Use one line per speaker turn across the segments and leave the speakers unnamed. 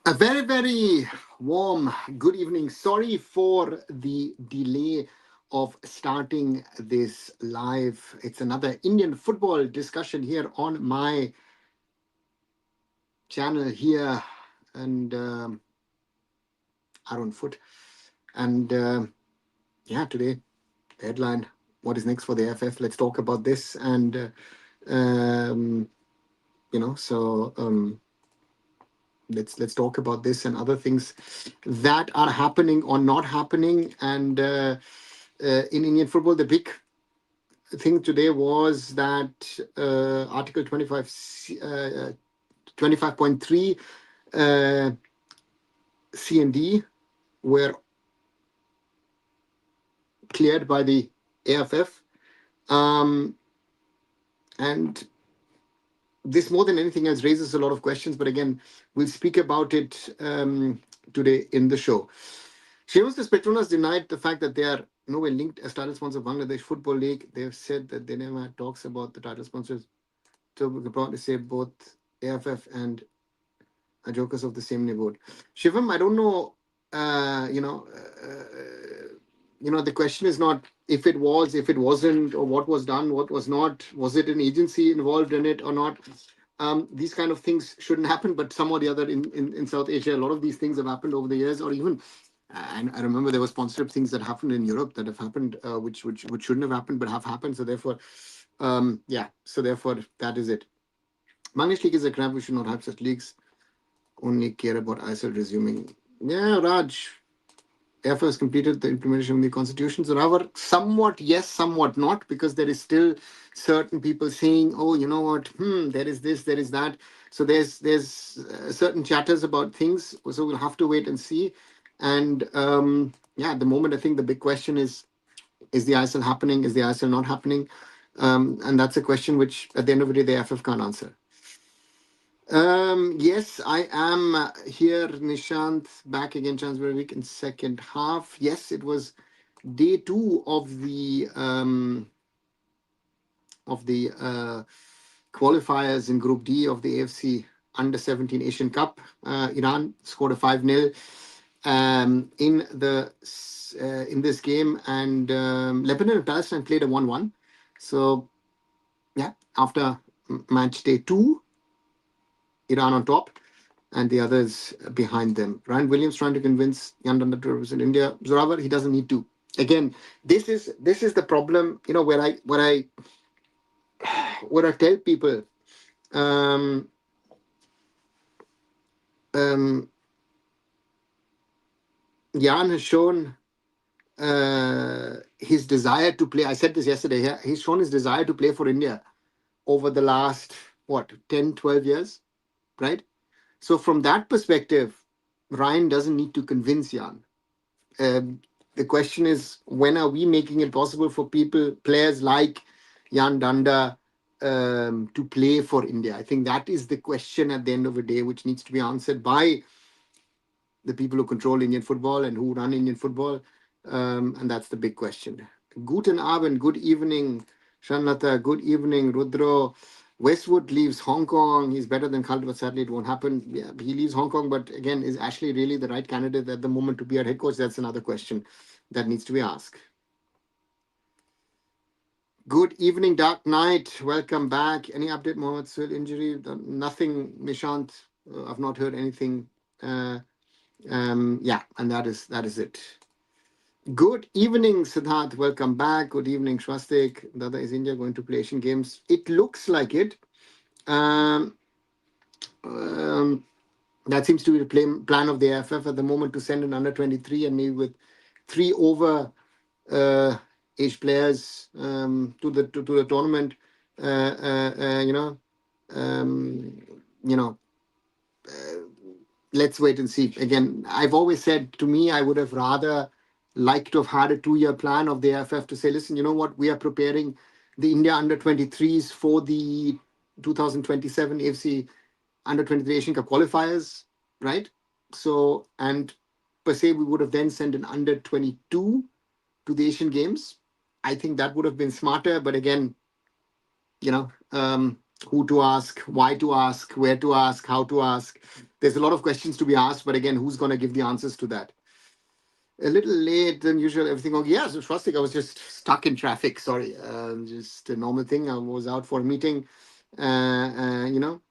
A very, very warm good evening. Sorry for the delay of starting this live. It's another Indian football discussion here on my channel here and Arunfoot. And yeah, today, the headline, what is next for the AIFF? Let's talk about this. And, um, you know, so. Let's talk about this and other things that are happening or not happening. And in Indian football, the big thing today was that Article 25, 25.3 uh, C and D were cleared by the AIFF. And this, more than anything else, raises a lot of questions. But again, we'll speak about it today in the show. Shivastas Petronas denied the fact that they are nowhere linked as title sponsor of Bangladesh Football League. They've said that they never had talks about the title sponsors. So we can probably say both AFF and Jokers of the same neighborhood. Shivam, I don't know. The question is not if it was, if it wasn't, or what was done, what was not. Was it an agency involved in it or not? These kind of things shouldn't happen, but some or the other in South Asia, a lot of these things have happened over the years, or even and I remember there were sponsorship things that happened in Europe that have happened, which shouldn't have happened but have happened. So therefore, So therefore, that is it. Bangladesh League is a crap. We should not have such leagues. Only care about ISL resuming. Yeah, Raj. AIFF has completed the implementation of the constitution. So, however, somewhat yes, somewhat not, because there is still certain people saying, "Oh, you know what? There is this, there is that." So there's certain chatters about things. So we'll have to wait and see. And at the moment, I think the big question is the ISL happening? Is the ISL not happening? And that's a question which, at the end of the day, the AIFF can't answer. Yes, I am here, Nishant, back again, Transfer Week in second half. Yes, it was day two of the qualifiers in Group D of the AFC Under 17 Asian Cup. Iran scored a 5-0 in this game, and Lebanon and Palestine played a 1-1. So yeah, after match day two, Iran on top, and the others behind them. Ryan Williams trying to convince Jan Danda to represent India. Zoravar, he doesn't need to. Again, this is the problem. Where I tell people, um, um, Jan has shown his desire to play. I said this yesterday. Yeah, he's shown his desire to play for India over the last 10, 12 years, right? So from that perspective, Ryan doesn't need to convince Jan. The question is, when are we making it possible for players like Jan Danda, to play for India? I think that is the question at the end of the day, which needs to be answered by the people who control Indian football and who run Indian football. And that's the big question. Guten Abend, good evening, Shanlata, good evening, Rudro. Westwood leaves Hong Kong. He's better than Khalid, but sadly it won't happen. Yeah, he leaves Hong Kong, but again, is Ashley really the right candidate at the moment to be our head coach? That's another question that needs to be asked. Good evening, Dark Knight. Welcome back. Any update, Mohammed Suhail injury? Nothing, Nishant. I've not heard anything. And that is it. Good evening, Siddharth. Welcome back. Good evening, Shwastik. Dada, is India going to play Asian Games? It looks like it. Um, that seems to be the plan of the AFF at the moment, to send an under 23 and maybe with 3 over age players to the tournament. Uh, uh, uh, you know, um, you know. Let's wait and see. Again, I've always said, to me, I would have rather liked to have had a 2-year plan of the AFF to say, listen, you know what, we are preparing the India under 23s for the 2027 AFC under 23 Asian Cup qualifiers, right? So, and per se, we would have then sent an under 22 to the Asian Games. I think that would have been smarter. But again, who to ask, why to ask, where to ask, how to ask. There's a lot of questions to be asked, but again, who's going to give the answers to that? A little late than usual. Everything okay? Yeah, so Swastik, I was just stuck in traffic. Sorry, just a normal thing. I was out for a meeting, and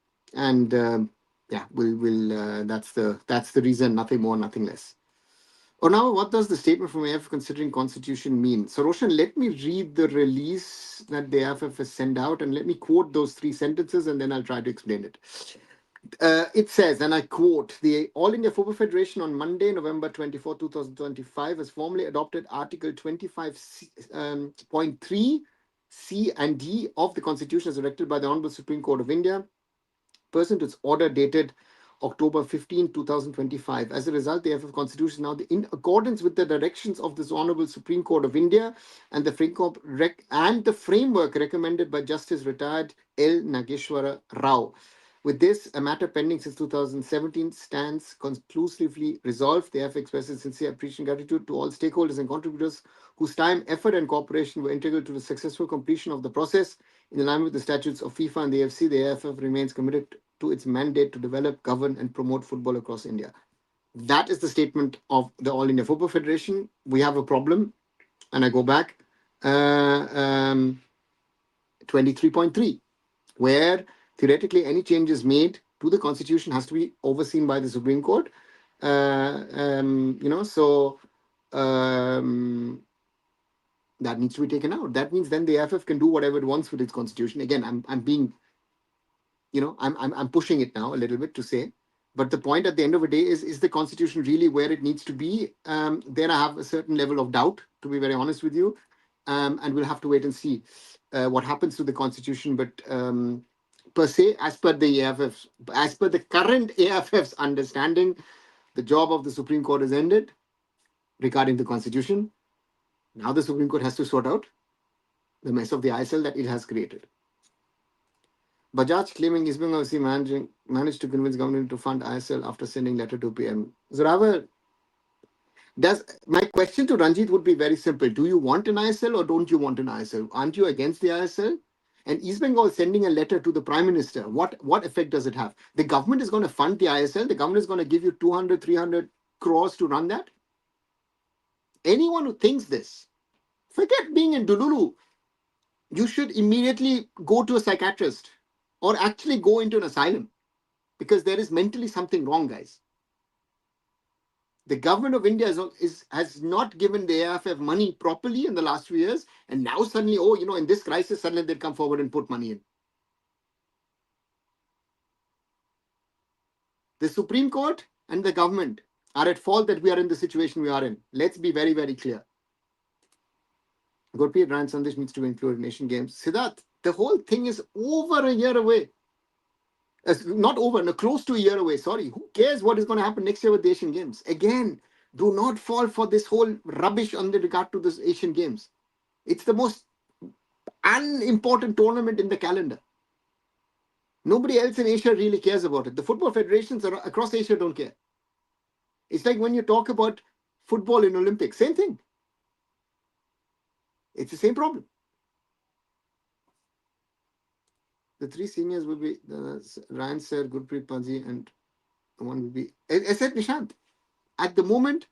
yeah, we'll. That's the reason. Nothing more, nothing less. Or now, what does the statement from AIFF considering constitution mean? So, Roshan, let me read the release that the AIFF has sent out, and let me quote those three sentences, and then I'll try to explain it. It says, and I quote, the All India Football Federation on Monday, November 24, 2025, has formally adopted Article 25.3 C and D of the Constitution as erected by the Honorable Supreme Court of India, pursuant to its order dated October 15, 2025. As a result, the AIFF Constitution now, in accordance with the directions of this Honorable Supreme Court of India and the framework recommended by Justice Retired L. Nageshwara Rao. With this, a matter pending since 2017 stands conclusively resolved. The AIFF expresses sincere appreciation and gratitude to all stakeholders and contributors whose time, effort, and cooperation were integral to the successful completion of the process. In line with the statutes of FIFA and the AFC, the AIFF remains committed to its mandate to develop, govern, and promote football across India. That is the statement of the All India Football Federation. We have a problem, and I go back. 23.3, where theoretically any changes made to the constitution has to be overseen by the Supreme Court. So that needs to be taken out. That means then the AFF can do whatever it wants with its constitution. Again, I'm being, I'm pushing it now a little bit to say, but the point at the end of the day is the constitution really where it needs to be? Then I have a certain level of doubt, to be very honest with you, and we'll have to wait and see what happens to the constitution. But per se, as per the AFF, as per the current AFF's understanding, the job of the Supreme Court is ended regarding the constitution. Now the Supreme Court has to sort out the mess of the ISL that it has created. Bajaj claiming East Bengal FC managed to convince government to fund ISL after sending letter to PM. Zoravar, my question to Ranjit would be very simple. Do you want an ISL or don't you want an ISL? Aren't you against the ISL? And East Bengal sending a letter to the Prime Minister, what effect does it have? The government is going to fund the ISL. The government is going to give you 200, 300 crores to run that. Anyone who thinks this, forget being in Dululu. You should immediately go to a psychiatrist or actually go into an asylum because there is mentally something wrong, guys. The government of India has not given the AIFF money properly in the last few years. And now suddenly, in this crisis, suddenly they'll come forward and put money in. The Supreme Court and the government are at fault that we are in the situation we are in. Let's be very, very clear. Gurpreet Ryan Sandesh needs to be included in Asian Games. Siddharth, the whole thing is over a year away. Not over, no, close to a year away. Sorry. Who cares what is going to happen next year with the Asian Games? Again, do not fall for this whole rubbish on the regard to this Asian Games. It's the most unimportant tournament in the calendar. Nobody else in Asia really cares about it. The football federations across Asia don't care. It's like when you talk about football in Olympics, same thing. It's the same problem. The three seniors will be Ryan Sir, Gurpreet Panji, and one will be. I said Nishant. At the moment,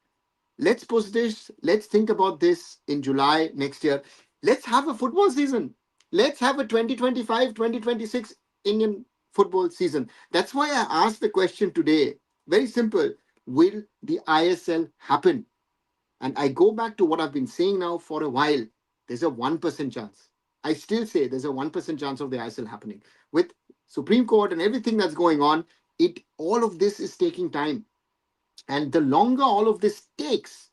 let's push this. Let's think about this in July next year. Let's have a football season. Let's have a 2025-2026 Indian football season. That's why I asked the question today. Very simple. Will the ISL happen? And I go back to what I've been saying now for a while. There's a 1% chance. I still say there's a 1% chance of the ISL happening. With Supreme Court and everything that's going on, all of this is taking time. And the longer all of this takes,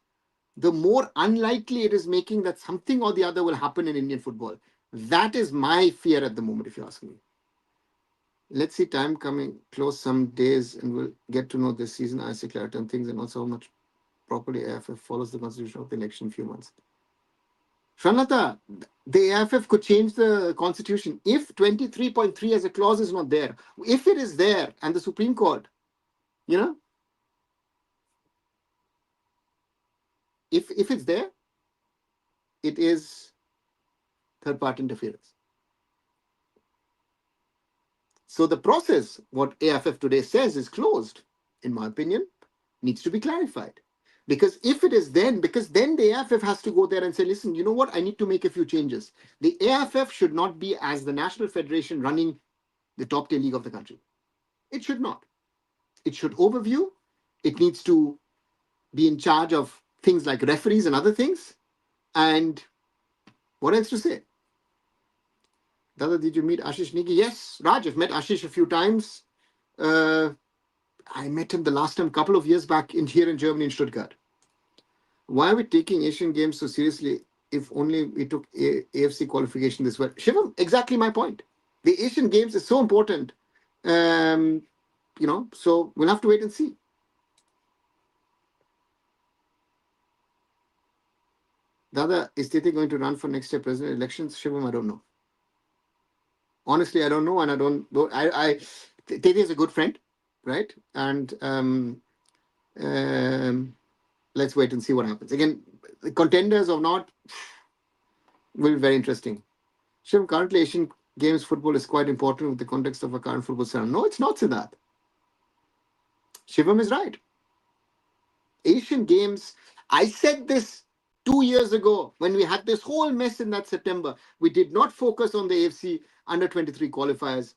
the more unlikely it is making that something or the other will happen in Indian football. That is my fear at the moment, if you ask me. Let's see time coming close some days and we'll get to know this season ISL clarity and things and also how much properly AIFF follows the constitution of the election in a few months. Shanlata, the AIFF could change the constitution if 23.3 as a clause is not there. If it is there and the Supreme Court, if it's there, it is third-party interference. So the process, what AIFF today says, is closed, in my opinion, needs to be clarified. Because if it is then, because then the AIFF has to go there and say, listen, you know what, I need to make a few changes. The AIFF should not be, as the national federation, running the top tier league of the country. It should not. It should overview. It needs to be in charge of things like referees and other things. And what else to say? Dada, did you meet Ashish Negi? Yes, Raj, I've met Ashish a few times. I met him the last time, a couple of years back, here in Germany, in Stuttgart. Why are we taking Asian Games so seriously if only we took AFC qualification this way? Shivam, exactly my point. The Asian Games is so important. So we'll have to wait and see. Dada, is Tete going to run for next year president elections? Shivam, I don't know. Honestly, I don't know, and I don't. Tete is a good friend, right? And let's wait and see what happens. Again, the contenders or not will be very interesting. Shivam, currently Asian Games football is quite important with the context of a current football scenario. No, it's not, Siddharth. Shivam is right. Asian Games, I said this 2 years ago when we had this whole mess in that September. We did not focus on the AFC under 23 qualifiers.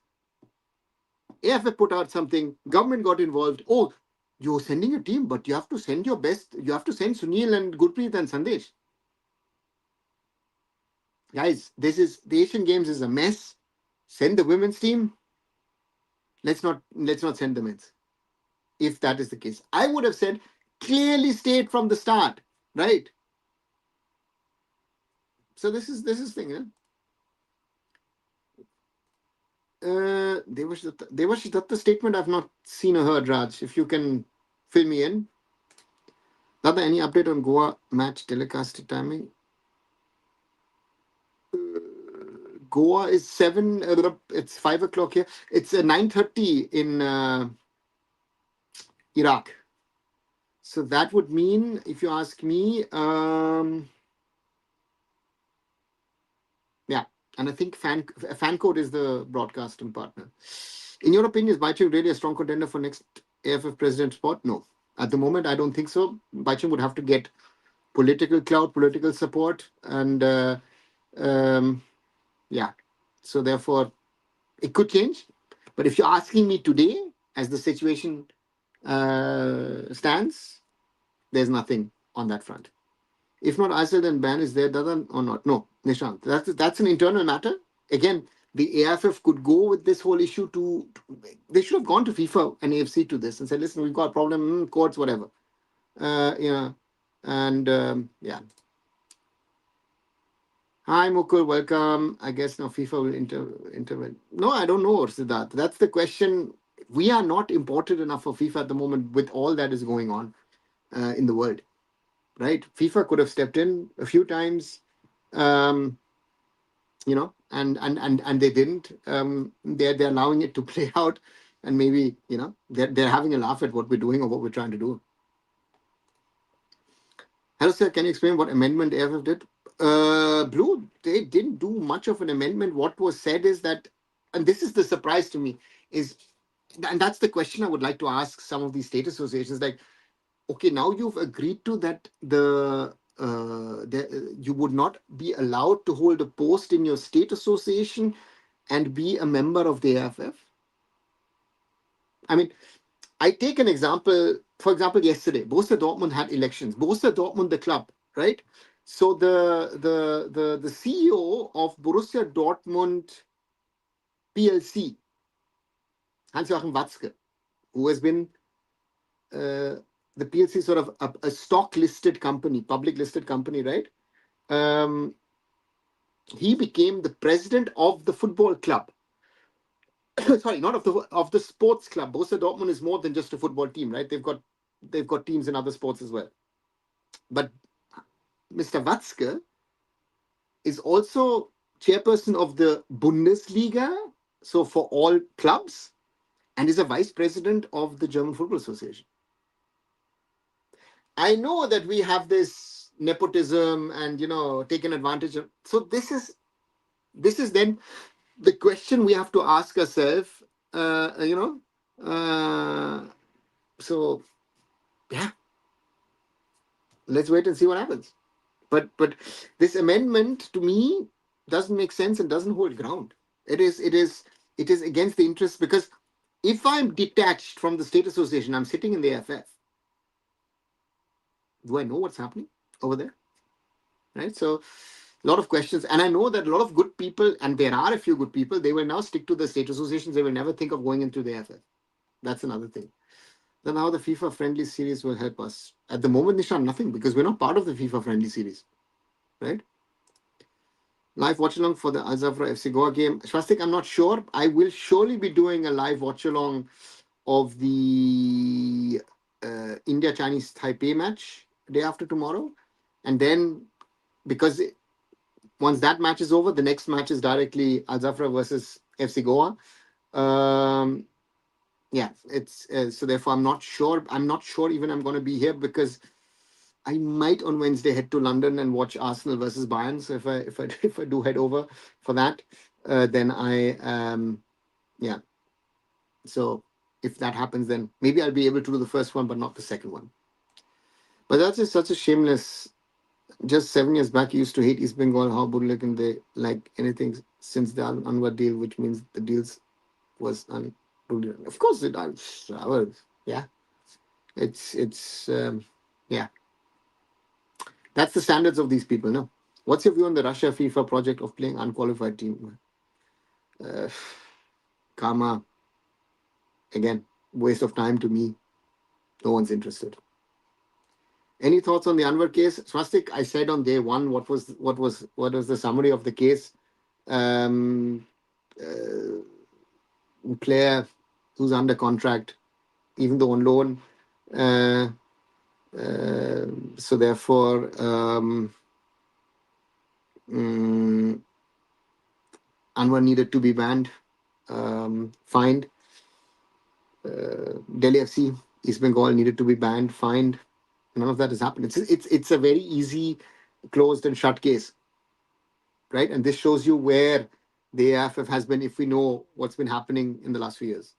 AFF put out something, government got involved. Oh, you're sending a team, but you have to send your best. You have to send Sunil and Gurpreet and Sandesh. Guys, the Asian Games is a mess. Send the women's team. Let's not send the men's. If that is the case, I would have said clearly state from the start, right? So this is thing, yeah. Devash Datta statement I've not seen or heard, Raj. If you can fill me in. Dada, any update on Goa match telecast timing? Goa is 7. It's 5 o'clock here. It's 9:30 in Iraq. So that would mean, if you ask me, yeah. And I think Fancode is the broadcasting partner. In your opinion, is Baichung really a strong contender for next AFF president spot? No. At the moment, I don't think so. Baichung would have to get political clout, political support, and yeah. So therefore, it could change. But if you're asking me today, as the situation stands, there's nothing on that front. If not ISIL, then ban is there, Dadan, or not? No, Nishant. That's an internal matter. Again, the AIFF could go with this whole issue to they should have gone to FIFA and AFC to this and said, listen, we've got a problem, courts, whatever. And yeah. Hi, Mukul, welcome. I guess now FIFA will intervene. No, I don't know, Siddharth. That's the question. We are not important enough for FIFA at the moment with all that is going on in the world. Right? FIFA could have stepped in a few times, and they didn't. They're allowing it to play out, and maybe they're having a laugh at what we're doing or what we're trying to do. Hello, sir. Can you explain what amendment AFF did? Blue, they didn't do much of an amendment. What was said is that, and this is the surprise to me, and that's the question I would like to ask some of these state associations, like, okay, now you've agreed to that you would not be allowed to hold a post in your state association and be a member of the AIFF. I mean, I take an example. For example, yesterday, Borussia Dortmund had elections. Borussia Dortmund, the club, right? So the CEO of Borussia Dortmund PLC, Hans-Joachim Watzke, who has been the PLC is sort of a stock listed company, public listed company, right? He became the president of the football club. Sorry, not of the sports club. Borussia Dortmund is more than just a football team, right? They've got teams in other sports as well. But Mr. Watzke is also chairperson of the Bundesliga, so for all clubs, and is a vice president of the German Football Association. I know that we have this nepotism and taken advantage of. So this is then the question we have to ask ourselves. you know, so yeah, let's wait and see what happens. But this amendment to me doesn't make sense and doesn't hold ground. It is against the interest, because if I'm detached from the state association, I'm sitting in the AIFF. Do I know what's happening over there? Right. So a lot of questions, and I know that a lot of good people, and there are a few good people, they will now stick to the state associations. They will never think of going into the AIFF. That's another thing. Then how the FIFA friendly series will help us. At the moment, Nishan, nothing, because we're not part of the FIFA friendly series, right? Live watch along for the Al Zafra FC Goa game. Swastik, I'm not sure. I will surely be doing a live watch along of the India Chinese Taipei match day after tomorrow. And then, because once that match is over, the next match is directly Al Zafra versus FC Goa. Um, yeah, it's so therefore I'm not sure. I'm not sure even I'm going to be here, because I might on Wednesday head to London and watch Arsenal versus Bayern. So if I if I do head over for that, then I yeah. So if that happens, then maybe I'll be able to do the first one, but not the second one. But that's just such a shameless. Just 7 years back, you used to hate East Bengal. How Burlik and they like anything since the Anwar deal, which means the deals was of course it. Yeah, it's yeah. That's the standards of these people. No, what's your view on the Russia FIFA project of playing unqualified team? Uh, Karma again, waste of time to me. No one's interested. Any thoughts on the Anwar case, Swastik? I said on day one what was the summary of the case. Um, Player who's under contract, even though on loan. Uh, so therefore, Anwar needed to be banned, fined. Delhi FC, East Bengal needed to be banned, fined. None of that has happened. It's a very easy closed and shut case, right? And this shows you where the AIFF has been, if we know what's been happening in the last few years.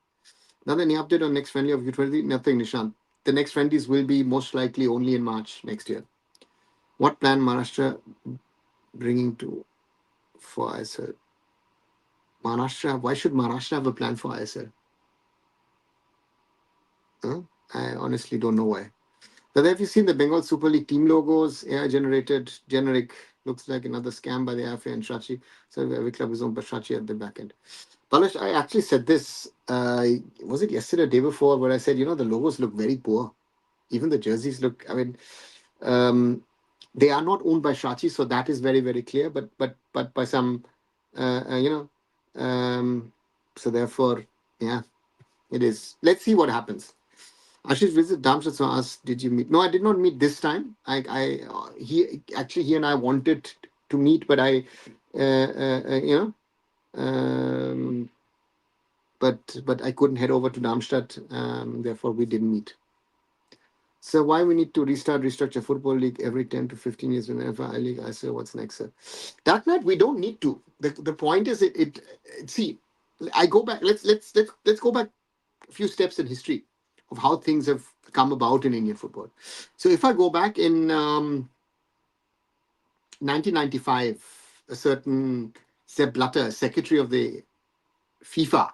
Now, any update on next friendly of U20? Nothing, Nishant. The next friendlies will be most likely only in March next year. What plan Maharashtra bringing to for ISL? Maharashtra, why should Maharashtra have a plan for ISL? Huh? I honestly don't know why. But have you seen the Bengal Super League team logos? AI generated, generic, looks like another scam by the IFA and Shachi. So every club is owned by Shachi at the back end. Palash, I actually said this, was it yesterday or day before, where I said, the logos look very poor. Even the jerseys look, I mean, they are not owned by Shachi, so that is very, very clear, but by some, so therefore, yeah, it is. Let's see what happens. Ashish visit Damshat, so asked, did you meet? No, I did not meet this time. He and I wanted to meet, but um, but I couldn't head over to Darmstadt. Therefore, we didn't meet. So why we need to restructure football league every 10 to 15 years whenever I league? I say, what's next, sir? Dark Knight, we don't need to. The point is, see, I go back. Let's go back a few steps in history of how things have come about in Indian football. So if I go back in 1995, a certain Sepp Blatter, secretary of the FIFA,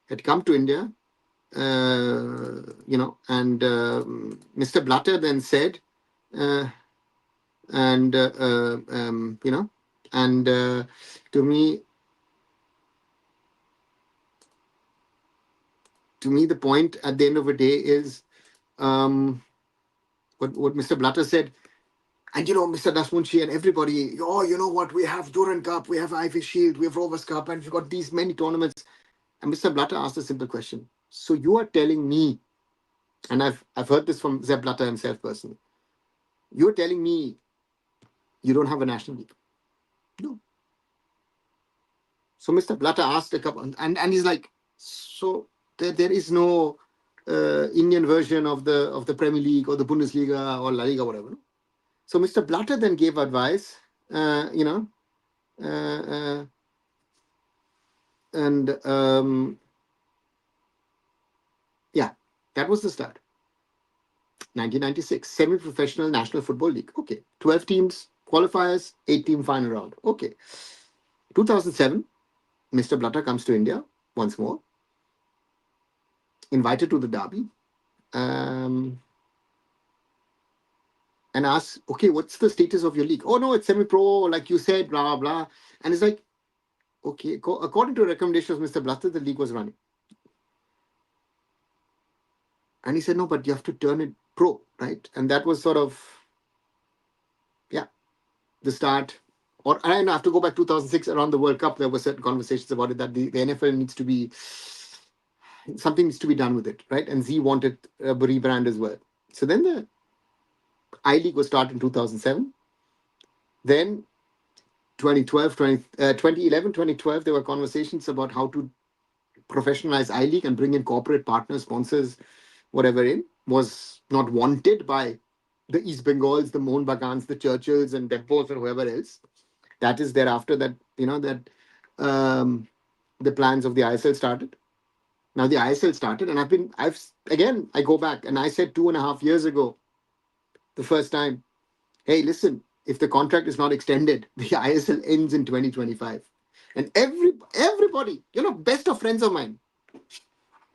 had come to India, and Mr. Blatter then said, uh, and and to me, the point at the end of the day is, what Mr. Blatter said. And Mr. Dasmunchi and everybody, you know what? We have Duran Cup, we have IFA Shield, we have Rovers Cup, and we've got these many tournaments. And Mr. Blatter asked a simple question. So you are telling me, and I've heard this from Sepp Blatter himself personally, you're telling me you don't have a national league? No. So Mr. Blatter asked a couple, and he's like, so there is no Indian version of the Premier League or the Bundesliga or La Liga, whatever. No? So Mr. Blatter then gave advice, uh, you know, uh, uh, and That was the start. 1996, semi-professional National Football League. Okay. 12 teams, qualifiers, 8-team final round. Okay. 2007, Mr. Blatter comes to India once more, invited to the derby, um, and asks, okay, what's the status of your league? Oh, no, it's semi-pro, like you said, blah, blah, blah. And it's like, okay, according to recommendations of Mr. Blatter, the league was running. And he said, no, but you have to turn it pro, right? And that was sort of, yeah, the start. Or I have to go back 2006 around the World Cup. There were certain conversations about it that the NFL needs to be, something needs to be done with it, right? And Z wanted a rebrand as well. So then the I League was started in 2007. Then 2011, 2012, there were conversations about how to professionalize I League and bring in corporate partners, sponsors, whatever in. Was not wanted by the East Bengals, the Mohun Bagans, the Churchills, and Dempos, or whoever else. That is thereafter that, um, the plans of the ISL started. Now the ISL started, and I go back and I said 2.5 years ago, the first time, hey, listen, if the contract is not extended, the ISL ends in 2025. And everybody, best of friends of mine.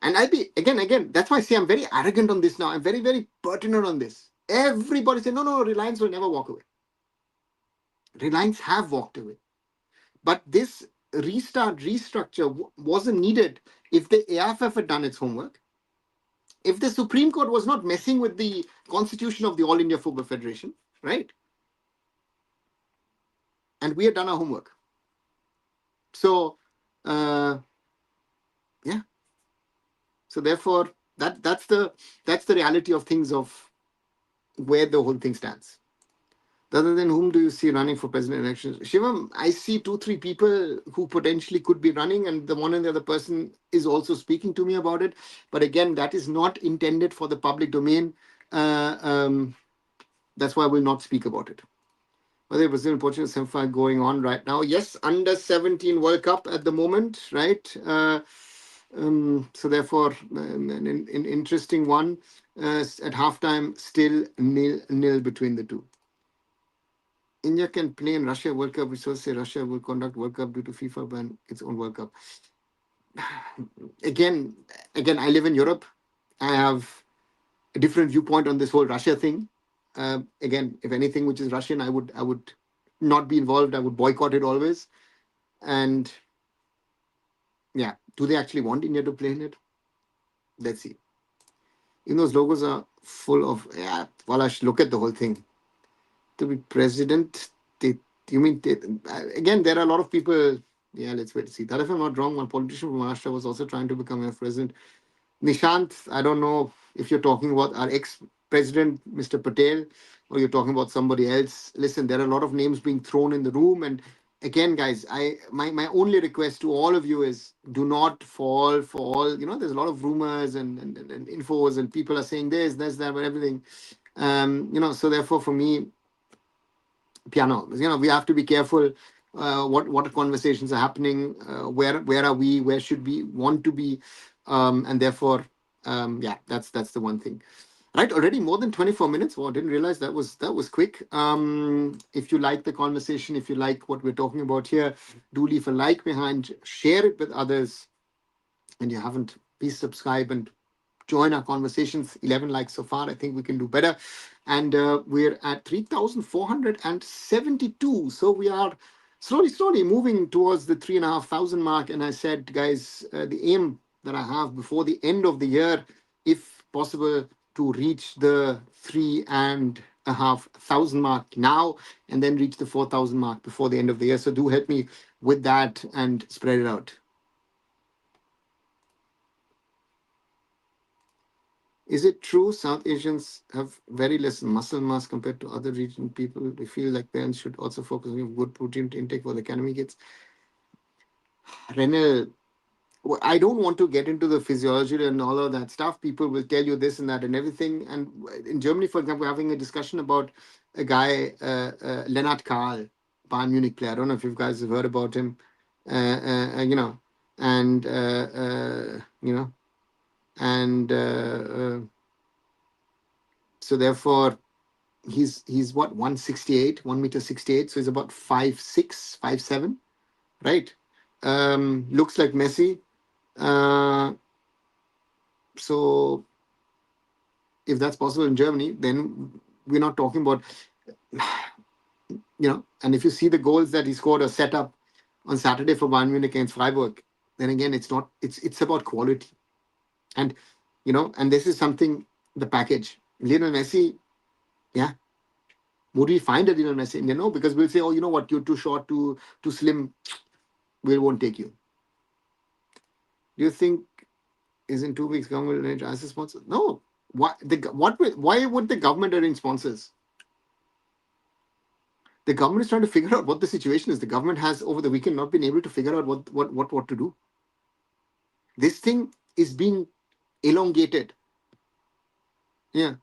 And I'll be, again, that's why I say I'm very arrogant on this now. I'm very, very pertinent on this. Everybody said, no, Reliance will never walk away. Reliance have walked away. But this restructure wasn't needed if the AIFF had done its homework, if the Supreme Court was not messing with the constitution of the All India Football Federation, right? And we had done our homework. So, yeah. So therefore, that's the reality of things, of where the whole thing stands. Other than whom do you see running for president elections? Shivam, I see 2-3 people who potentially could be running, and the one and the other person is also speaking to me about it. But again, that is not intended for the public domain. That's why I will not speak about it. Whether Brazil and Portugal semi-final going on right now? Yes, under 17 World Cup at the moment, right? So therefore, an interesting one. At halftime, still 0-0 between the two. India can play in Russia World Cup. Resources say Russia will conduct World Cup due to FIFA ban its own World Cup. Again, I live in Europe. I have a different viewpoint on this whole Russia thing. Again, if anything which is Russian, I would not be involved. I would boycott it always. And yeah, do they actually want India to play in it? Let's see. Even those logos are full of, yeah, Walash, look at the whole thing. To be president, again, there are a lot of people, yeah, let's wait to see. That if I'm not wrong, one politician from Maharashtra was also trying to become a president. Nishant, I don't know if you're talking about our ex-president, Mr. Patel, or you're talking about somebody else. Listen, there are a lot of names being thrown in the room. And again, guys, my only request to all of you is do not fall for all, there's a lot of rumors and infos, and people are saying this, that, but everything. So therefore for me, piano, we have to be careful what conversations are happening, where are we, where should we want to be, and therefore yeah, that's the one thing. Right, already more than 24 minutes. Oh, I didn't realize that was quick. If you like the conversation, if you like what we're talking about here, do leave a like behind, share it with others, and you haven't, please subscribe and join our conversations. 11 likes so far. I think we can do better. And we're at 3,472. So we are slowly moving towards the 3,500 mark. And I said, guys, the aim that I have before the end of the year, if possible, to reach the 3,500 mark now, and then reach the 4,000 mark before the end of the year. So do help me with that and spread it out. Is it true South Asians have very less muscle mass compared to other region people? They feel like parents should also focus on good protein intake for the academy kids. Renal, I don't want to get into the physiology and all of that stuff. People will tell you this and that and everything. And in Germany, for example, we're having a discussion about a guy, Lennart Kahl, Bayern Munich player. I don't know if you guys have heard about him. And and so therefore he's what, 168, 1 meter 68, so he's about 5'6", 5'7", right? Looks like Messi. Uh, so if that's possible in Germany, then we're not talking about, and if you see the goals that he scored or set up on Saturday for Bayern Munich against Freiburg, then again, it's about quality. And and this is something, the package. Lionel Messi, yeah. Would we find a Lionel Messi? No, because we'll say, oh, you know what, you're too short, too slim. We won't take you. Do you think is in 2 weeks government will arrange as a sponsor? No. Why would the government arrange sponsors? The government is trying to figure out what the situation is. The government has over the weekend not been able to figure out what to do. This thing is being elongated. Yeah,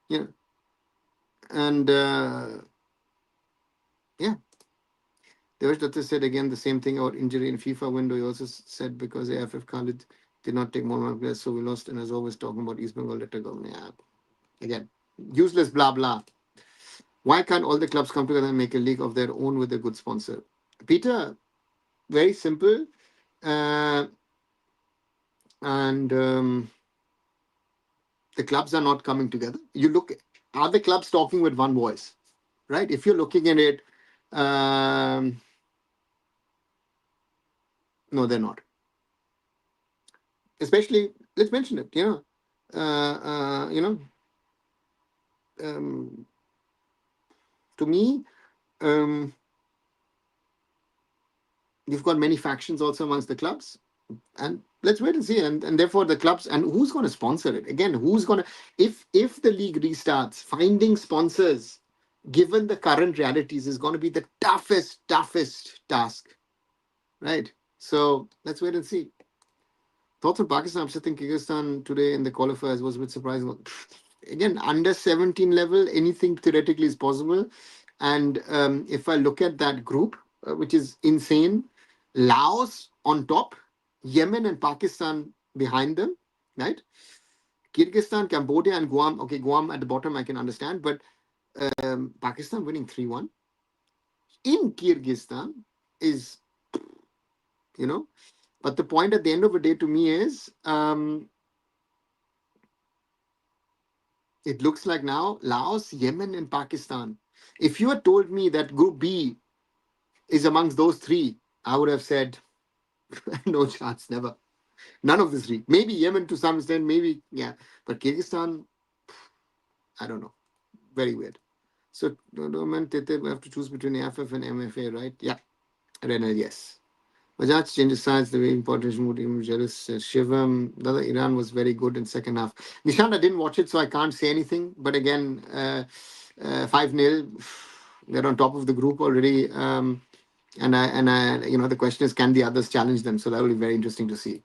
yeah, and yeah. Devesh Datta said again the same thing about injury in FIFA window. He also said because AIFF Khalid did not take more players, so we lost. And as always, talking about East Bengal let go. Yeah, again, useless blah blah. Why can't all the clubs come together and make a league of their own with a good sponsor? Peter, very simple. Uh, and the clubs are not coming together. Are the clubs talking with one voice? Right? If you're looking at it, um, no, they're not. Especially, let's mention it. Um, to me, um, you've got many factions also amongst the clubs, and let's wait and see. And therefore, the clubs, and who's going to sponsor it again? Who's going to, if the league restarts, finding sponsors, given the current realities, is going to be the toughest task, right? So let's wait and see. Thoughts on Pakistan upsetting Kyrgyzstan today in the qualifiers was a bit surprising. Again, under 17 level, anything theoretically is possible. And if I look at that group, which is insane, Laos on top, Yemen and Pakistan behind them, right? Kyrgyzstan, Cambodia, and Guam. Okay, Guam at the bottom, I can understand, but Pakistan winning 3-1 in Kyrgyzstan is, you know. But the point at the end of the day to me is, it looks like now Laos, Yemen, and Pakistan. If you had told me that Group B is amongst those three, I would have said, no chance, never. None of the three. Maybe Yemen to some extent, maybe, yeah. But Kyrgyzstan, I don't know. Very weird. So, Tete, we have to choose between AFF and MFA, right? Yeah. Renal, yes. Bajaj changes sides, the way important mood, even jealous. Shivam, the other Iran was very good in second half. Nishant, I didn't watch it, so I can't say anything. But again, 5-0, they're on top of the group already. The question is, can the others challenge them? So that will be very interesting to see.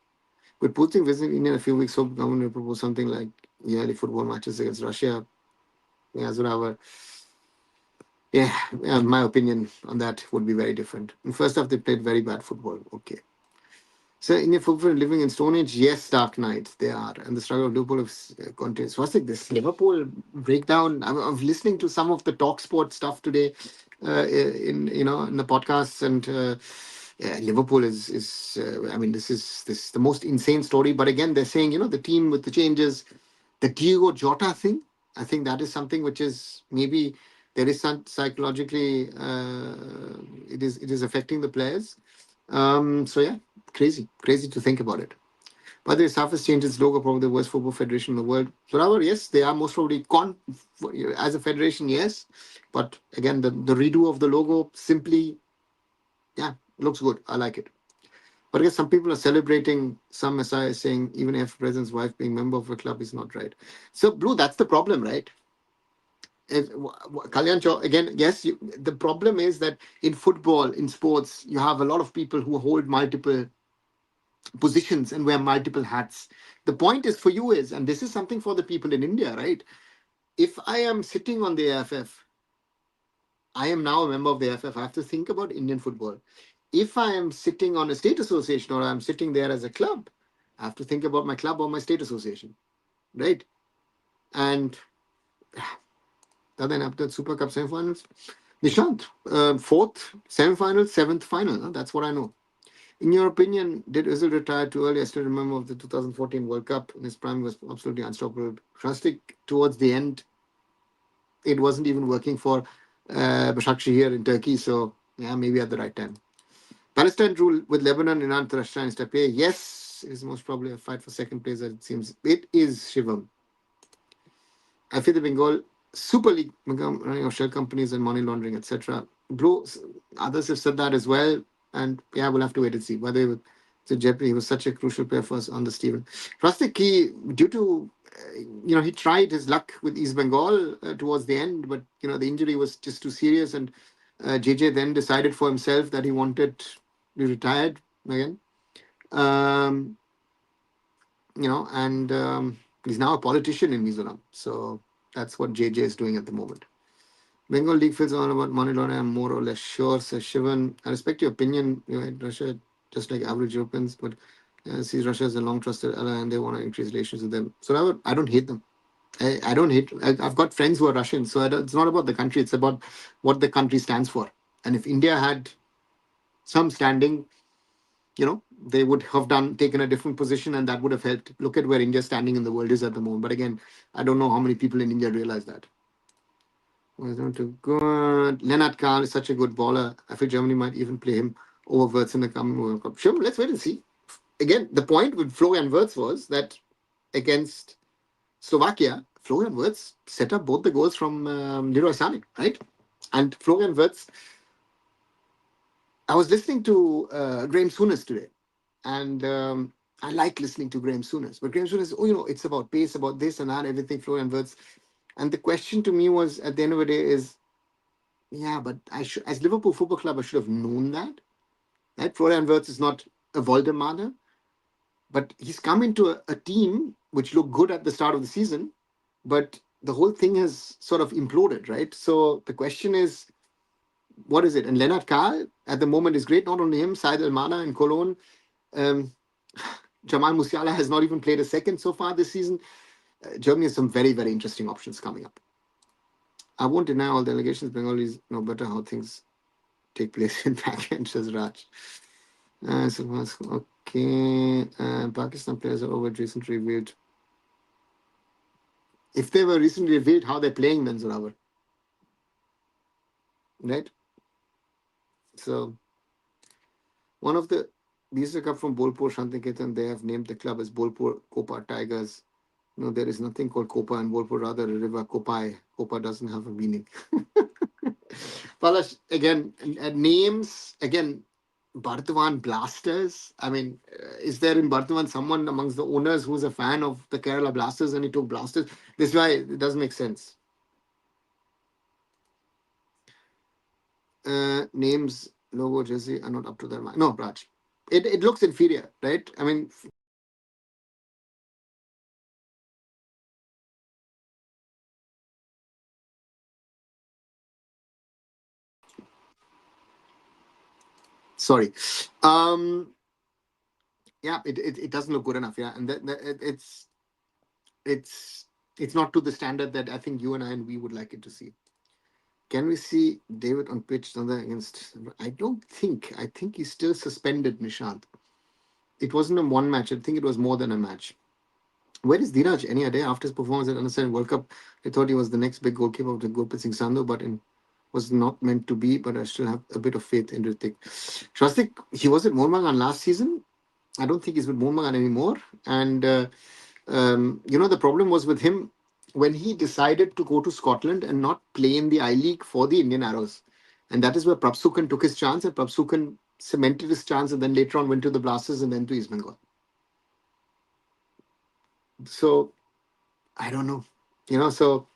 With Putin visiting India in a few weeks, hope government will propose something like yearly football matches against Russia. Yeah, so my opinion on that would be very different. In first half, they played very bad football. Okay. So Indian football living in Stone Age, yes, Dark Knight, they are. And the struggle of Liverpool continues. So I was like, this Liverpool breakdown, I'm listening to some of the talk sport stuff today in the podcasts, and yeah, Liverpool is I mean, this is the most insane story. But again, they're saying, the team with the changes, the Diego Jota thing, I think that is something which is maybe there is some psychologically it is affecting the players. So yeah, crazy to think about it. By the way, SAF has changed its logo, probably the worst football federation in the world. So, however, yes, they are most probably as a federation, yes. But again, the redo of the logo simply, yeah, looks good. I like it. But I guess some people are celebrating some Messiah saying even if president's wife being member of a club is not right. So, Blue, that's the problem, right? Kalyan again, yes, the problem is that in football, in sports, you have a lot of people who hold multiple positions and wear multiple hats. The point is for you is, and this is something for the people in India, right? If I am sitting on the AFF, I am now a member of the AFF. I have to think about Indian football. If I am sitting on a state association or I'm sitting there as a club, I have to think about my club or my state association, right? And then after Super Cup semifinals, Nishant, fourth semifinals, seventh final. Huh? That's what I know. In your opinion, did Özil retire too early? I still remember of the 2014 World Cup. In his prime was absolutely unstoppable. Drastic towards the end, it wasn't even working for Başakşehir here in Turkey. So yeah, maybe at the right time. Palestine rule with Lebanon, Iran, Russia, and Step. Yes, it is most probably a fight for second place. As it seems, it is Shivam. I feel the Bengal Super League running of shell companies and money laundering, etc. Bro, others have said that as well, and yeah, we'll have to wait and see whether to Jeopardy. He was such a crucial player for us on the Steven. Rustic, he due to he tried his luck with East Bengal towards the end, but the injury was just too serious, and JJ then decided for himself that he wanted to be retired again. Um, and he's now a politician in Mizoram. So that's what JJ is doing at the moment. Bengal League feels all about money laundering. I'm more or less sure, says Shivan. I respect your opinion. Russia, just like average Europeans, but sees Russia as a long trusted ally and they want to increase relations with them. So I don't hate them. I don't hate. I've got friends who are Russian, so it's not about the country. It's about what the country stands for. And if India had some standing, they would have taken a different position, and that would have helped. Look at where India's standing in the world is at the moment. But again, I don't know how many people in India realize that. Was not too good. Lennart Kahl is such a good bowler. I feel Germany might even play him over Wirtz in the coming World Cup. Sure, let's wait and see. Again, the point with Florian Wirtz was that against Slovakia, Florian Wirtz set up both the goals from Leroy Sané, right? And Florian Wirtz, I was listening to Graham Souness today, and I like listening to Graham Souness. But Graham Souness, it's about pace, about this and that, everything, Florian Wirtz. And the question to me was, at the end of the day, is, yeah, but as Liverpool Football Club, I should have known that. Right? Florian Wirtz is not a Voldemade, but he's come into a team which looked good at the start of the season, but the whole thing has sort of imploded, right? So the question is, what is it? And Lennart Kahl at the moment is great. Not only him, Said Almana in Cologne. Um, Jamal Musiala has not even played a second so far this season. Germany has some very, very interesting options coming up. I won't deny all delegations. Bengalis know better how things take place in backend, says Raj. Okay. Pakistan players are over recently revealed. If they were recently revealed, how they're playing then, Zoravar. Right? So, one of the these are come from Bolpur Shantiniketan. They have named the club as Bolpur Kopa Tigers. No, there is nothing called Kopa in Bolpur, rather a river Kopai. Kopa doesn't have a meaning. Palash, again, names, again, Bardhaman Blasters. I mean, is there in Bardhaman someone amongst the owners who's a fan of the Kerala Blasters and he took Blasters? This is why it doesn't make sense. Names, logo, jersey are not up to their mind. No, Raj. It looks inferior, right? I mean, sorry. Yeah, it doesn't look good enough. Yeah, and it's it's not to the standard that I think you and we would like it to see. Can we see David on pitch against? I don't think. I think he's still suspended, Nishant. It wasn't a one match. I think it was more than a match. Where is Dheeraj? Any idea? After his performance at Under World Cup, I thought he was the next big goalkeeper of the Gurpreet Singh Sandhu, but was not meant to be. But I still have a bit of faith in Ritik. Shastik, he was at Mourmangan last season. I don't think he's with Mourmangan anymore. And the problem was with him when he decided to go to Scotland and not play in the I League for the Indian Arrows. And that is where Prabsukan took his chance, and Prabsukan cemented his chance, and then later on went to the Blasters and then to East Bengal. So I don't know. So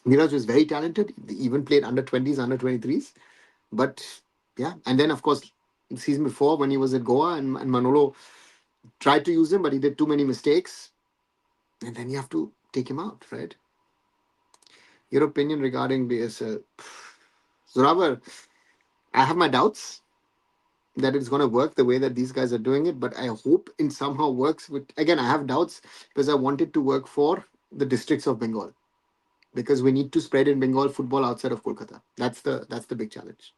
Neeraj was very talented. He even played under 20s, under 23s. But yeah, and then of course, the season before when he was at Goa and Manolo tried to use him, but he did too many mistakes. And then you have to take him out, right? Your opinion regarding BSL? Zoravar, I have my doubts. that it's going to work the way that these guys are doing it, but I hope it somehow works. With, again, I have doubts because I want it to work for the districts of Bengal, because we need to spread in Bengal football outside of Kolkata. That's the big challenge.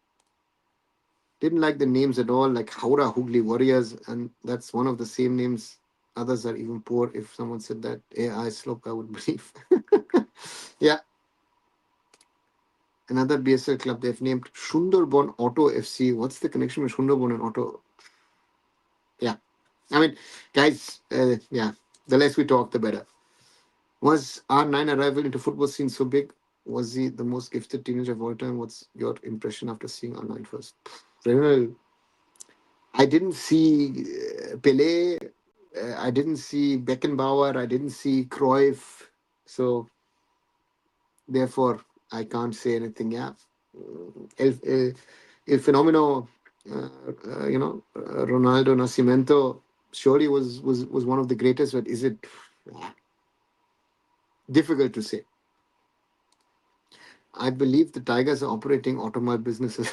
Didn't like the names at all, like Howrah Hooghly Warriors, and that's one of the same names. Others are even poor. If someone said that AI slope, I would believe. Yeah, another BSL club they've named Sundarban Auto FC. What's the connection with Sundarban and Auto? Yeah, I mean, guys, yeah, the less we talk, the better. Was R9 arrival into football scene so big? Was he the most gifted teenager of all time? What's your impression after seeing R9 first? Well, I didn't see Pele. I didn't see Beckenbauer. I didn't see Cruyff. So therefore, I can't say anything. Yeah, el fenomeno, Ronaldo Nascimento surely was one of the greatest. But is it difficult to say? I believe the Tigers are operating automobile businesses.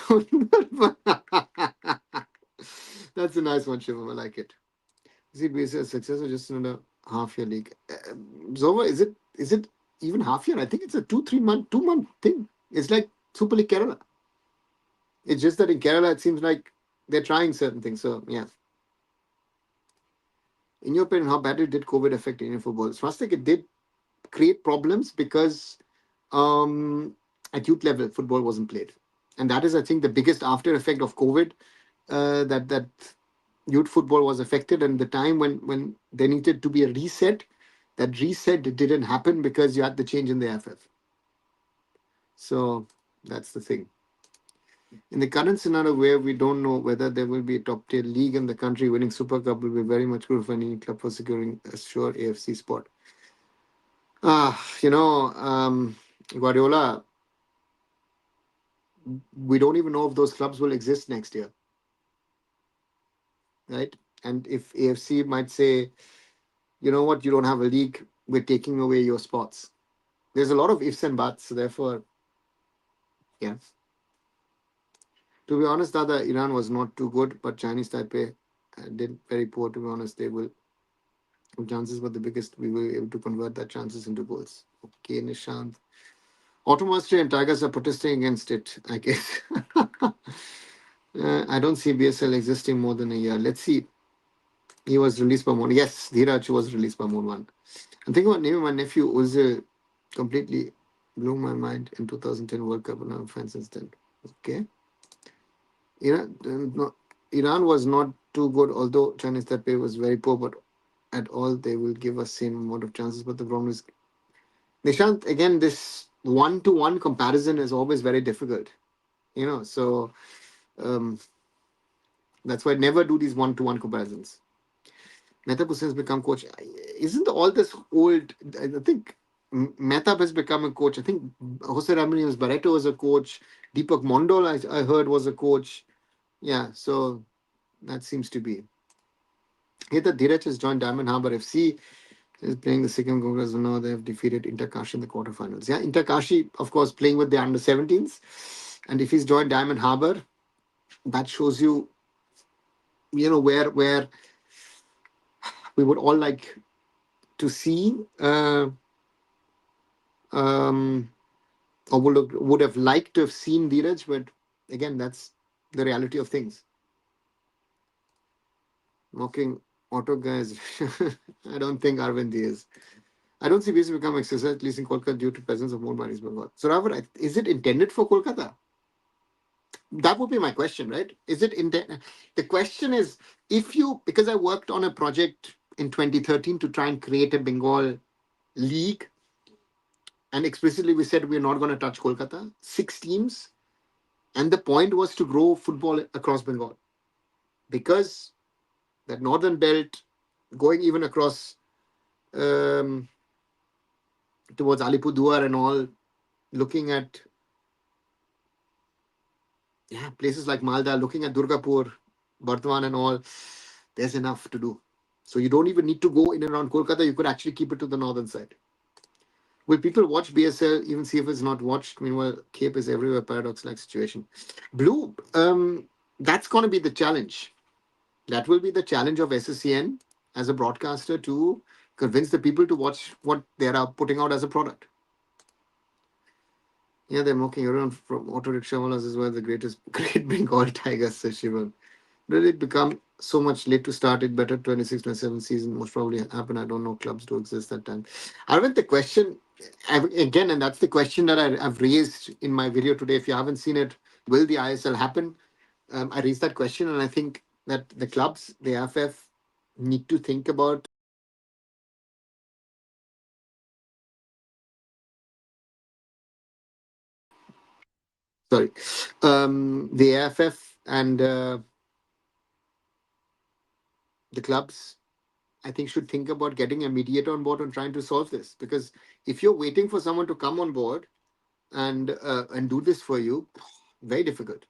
That's a nice one, Shivam. I like it. Is it based on success or just another half year league? Zova, is it even half year? I think it's a 2 3 month 2 month thing. It's like Super League Kerala. It's just that in Kerala it seems like they're trying certain things. So yeah. In your opinion, how badly did COVID affect Indian football? Swastik, it did create problems because at youth level football wasn't played. And that is, I think, the biggest after effect of COVID, that youth football was affected, and the time when there needed to be a reset, that reset didn't happen because you had the change in the AIFF. So that's the thing. In the current scenario where we don't know whether there will be a top tier league in the country, winning Super Cup will be very much good for any club for securing a sure AFC spot. Guardiola, we don't even know if those clubs will exist next year, right? And if AFC might say, you know what, you don't have a league, we're taking away your spots. There's a lot of ifs and buts. So therefore, yeah. To be honest, Dada, Iran was not too good, but Chinese Taipei did very poor. To be honest, they will chances were the biggest. We were able to convert that chances into goals. Okay, Nishant. Automastery and Tigers are protesting against it, I guess. I don't see BSL existing more than a year. Let's see. He was released by Moon. Yes, Dhiraj was released by Moon 1. I'm thinking about naming my nephew Uzil. Completely blew my mind in 2010 World Cup, and I'm a fan since then. Okay. Iran was not too good, although Chinese Taipei was very poor, but at all they will give us same amount of chances. But the problem is, Nishant, again, this one-to-one comparison is always very difficult. So um, that's why I never do these one-to-one comparisons. Mehtab Hussain has become coach. Isn't all this old? I think Mehtab has become a coach. I think Jose Ramírez Barreto was a coach. Deepak Mondol, I heard, was a coach. Yeah, so that seems to be. Here, the Dheeraj has joined Diamond Harbour FC. Is playing the Sikkim Congress. Now they have defeated Interkashi in the quarterfinals. Yeah, Interkashi, of course, playing with the under 17s. And if he's joined Diamond Harbour, that shows you, where we would all like to see, um, or would have liked to have seen Dheeraj. But again, that's the reality of things. Mocking auto guys. I don't think Arvind is. I don't see BC become exercise, at least in Kolkata, due to presence of more money. So, Ravar, is it intended for Kolkata? That would be my question, right? Is it intended? The question is, because I worked on a project in 2013 to try and create a Bengal league, and explicitly we said we're not going to touch Kolkata, 6 teams, and the point was to grow football across Bengal, because that northern belt going even across um, towards Alipurduar and all, looking at places like Malda, looking at Durgapur, Bardwan and all, there's enough to do. So you don't even need to go in and around Kolkata. You could actually keep it to the northern side. Will people watch BSL even see if it's not watched? Meanwhile, Cape is everywhere, paradox-like situation. Blue, That's going to be the challenge. That will be the challenge of SSCN as a broadcaster to convince the people to watch what they are putting out as a product. Yeah, they're mocking everyone from auto rickshaw wallahs as well. The greatest, great Bengal tigers, says Shivam. Did it become so much late to start it? Better 26, 27 season most probably happen. I don't know. Clubs do exist that time. Arvind, the question again, and that's the question that I've raised in my video today. If you haven't seen it, will the ISL happen? I raised that question, and I think that the clubs, the AIFF, need to think about. Sorry, the AIFF and the clubs, I think, should think about getting a mediator on board and trying to solve this. Because if you're waiting for someone to come on board and do this for you, very difficult.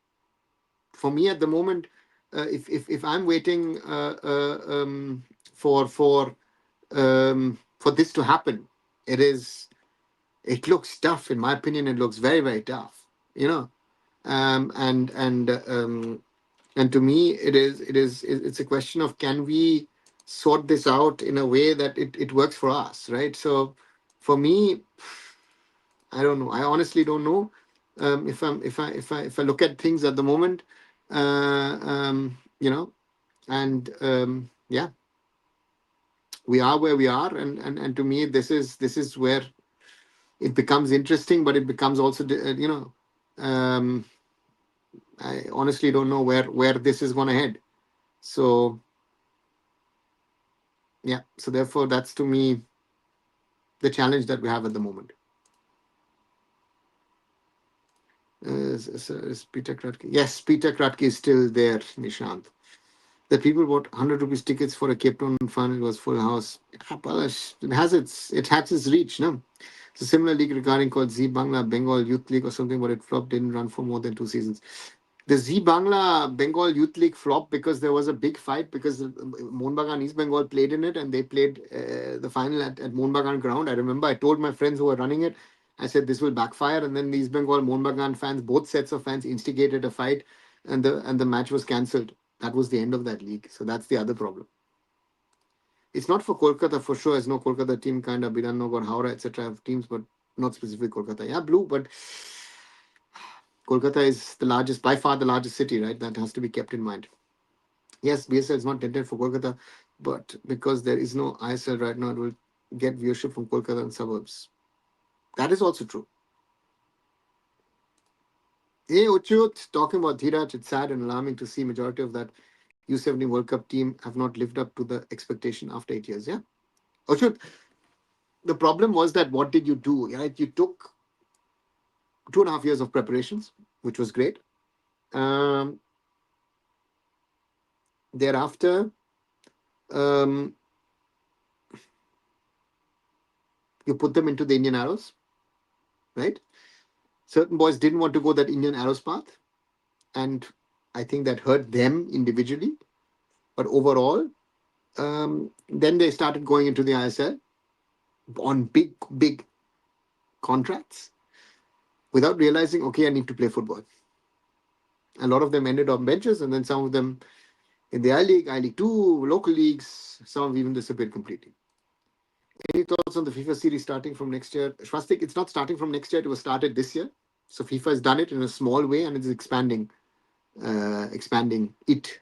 For me at the moment, if I'm waiting for this to happen, it is it looks tough in my opinion. It looks very very tough. You know, um, and and um, and to me it's a question of can we sort this out in a way that it works for us, right? So for me, I don't know. I honestly don't know. If I look at things at the moment, you know, and yeah, we are where we are, and to me, this is where it becomes interesting, but it becomes also, um, I honestly don't know where this is going to head. So yeah, so therefore, that's to me the challenge that we have at the moment. Is Peter Kratke? Yes, Peter Kratke is still there, Nishant. The people bought 100 rupees tickets for a Cape Town fun. It was full house. It has its reach, no? It's a similar league regarding called Z Bangla Bengal Youth League or something, but it flopped, didn't run for more than 2 seasons. The Z Bangla Bengal Youth League flopped because there was a big fight because Mohnbagan East Bengal played in it and they played the final at Mohnbagan ground. I remember I told my friends who were running it, I said this will backfire, and then the East Bengal Mohnbagan fans, both sets of fans, instigated a fight, and the match was cancelled. That was the end of that league. So that's the other problem. It's not for Kolkata for sure. As no Kolkata team kind of Birannagar, Howrah, etc. have teams, but not specifically Kolkata. Yeah, blue, but Kolkata is the largest, by far the largest city, right? That has to be kept in mind. Yes, BSL is not intended for Kolkata, but because there is no ISL right now, it will get viewership from Kolkata and suburbs. That is also true. Hey, Uchut, talking about Dhiraj, it's sad and alarming to see majority of that U17 World Cup team have not lived up to the expectation after 8 years. Yeah. Uchut, the problem was that what did you do? Right? You took 2.5 years of preparations, which was great. Um, Thereafter, um, you put them into the Indian Arrows, right? Certain boys didn't want to go that Indian Arrows path, and I think that hurt them individually. But overall, then they started going into the ISL on big, big contracts without realizing, okay, I need to play football. A lot of them ended on benches, and then some of them in the I League 2, local leagues, some have even disappeared completely. Any thoughts on the FIFA series starting from next year? Swastik, it's not starting from next year, it was started this year. So FIFA has done it in a small way and it's expanding it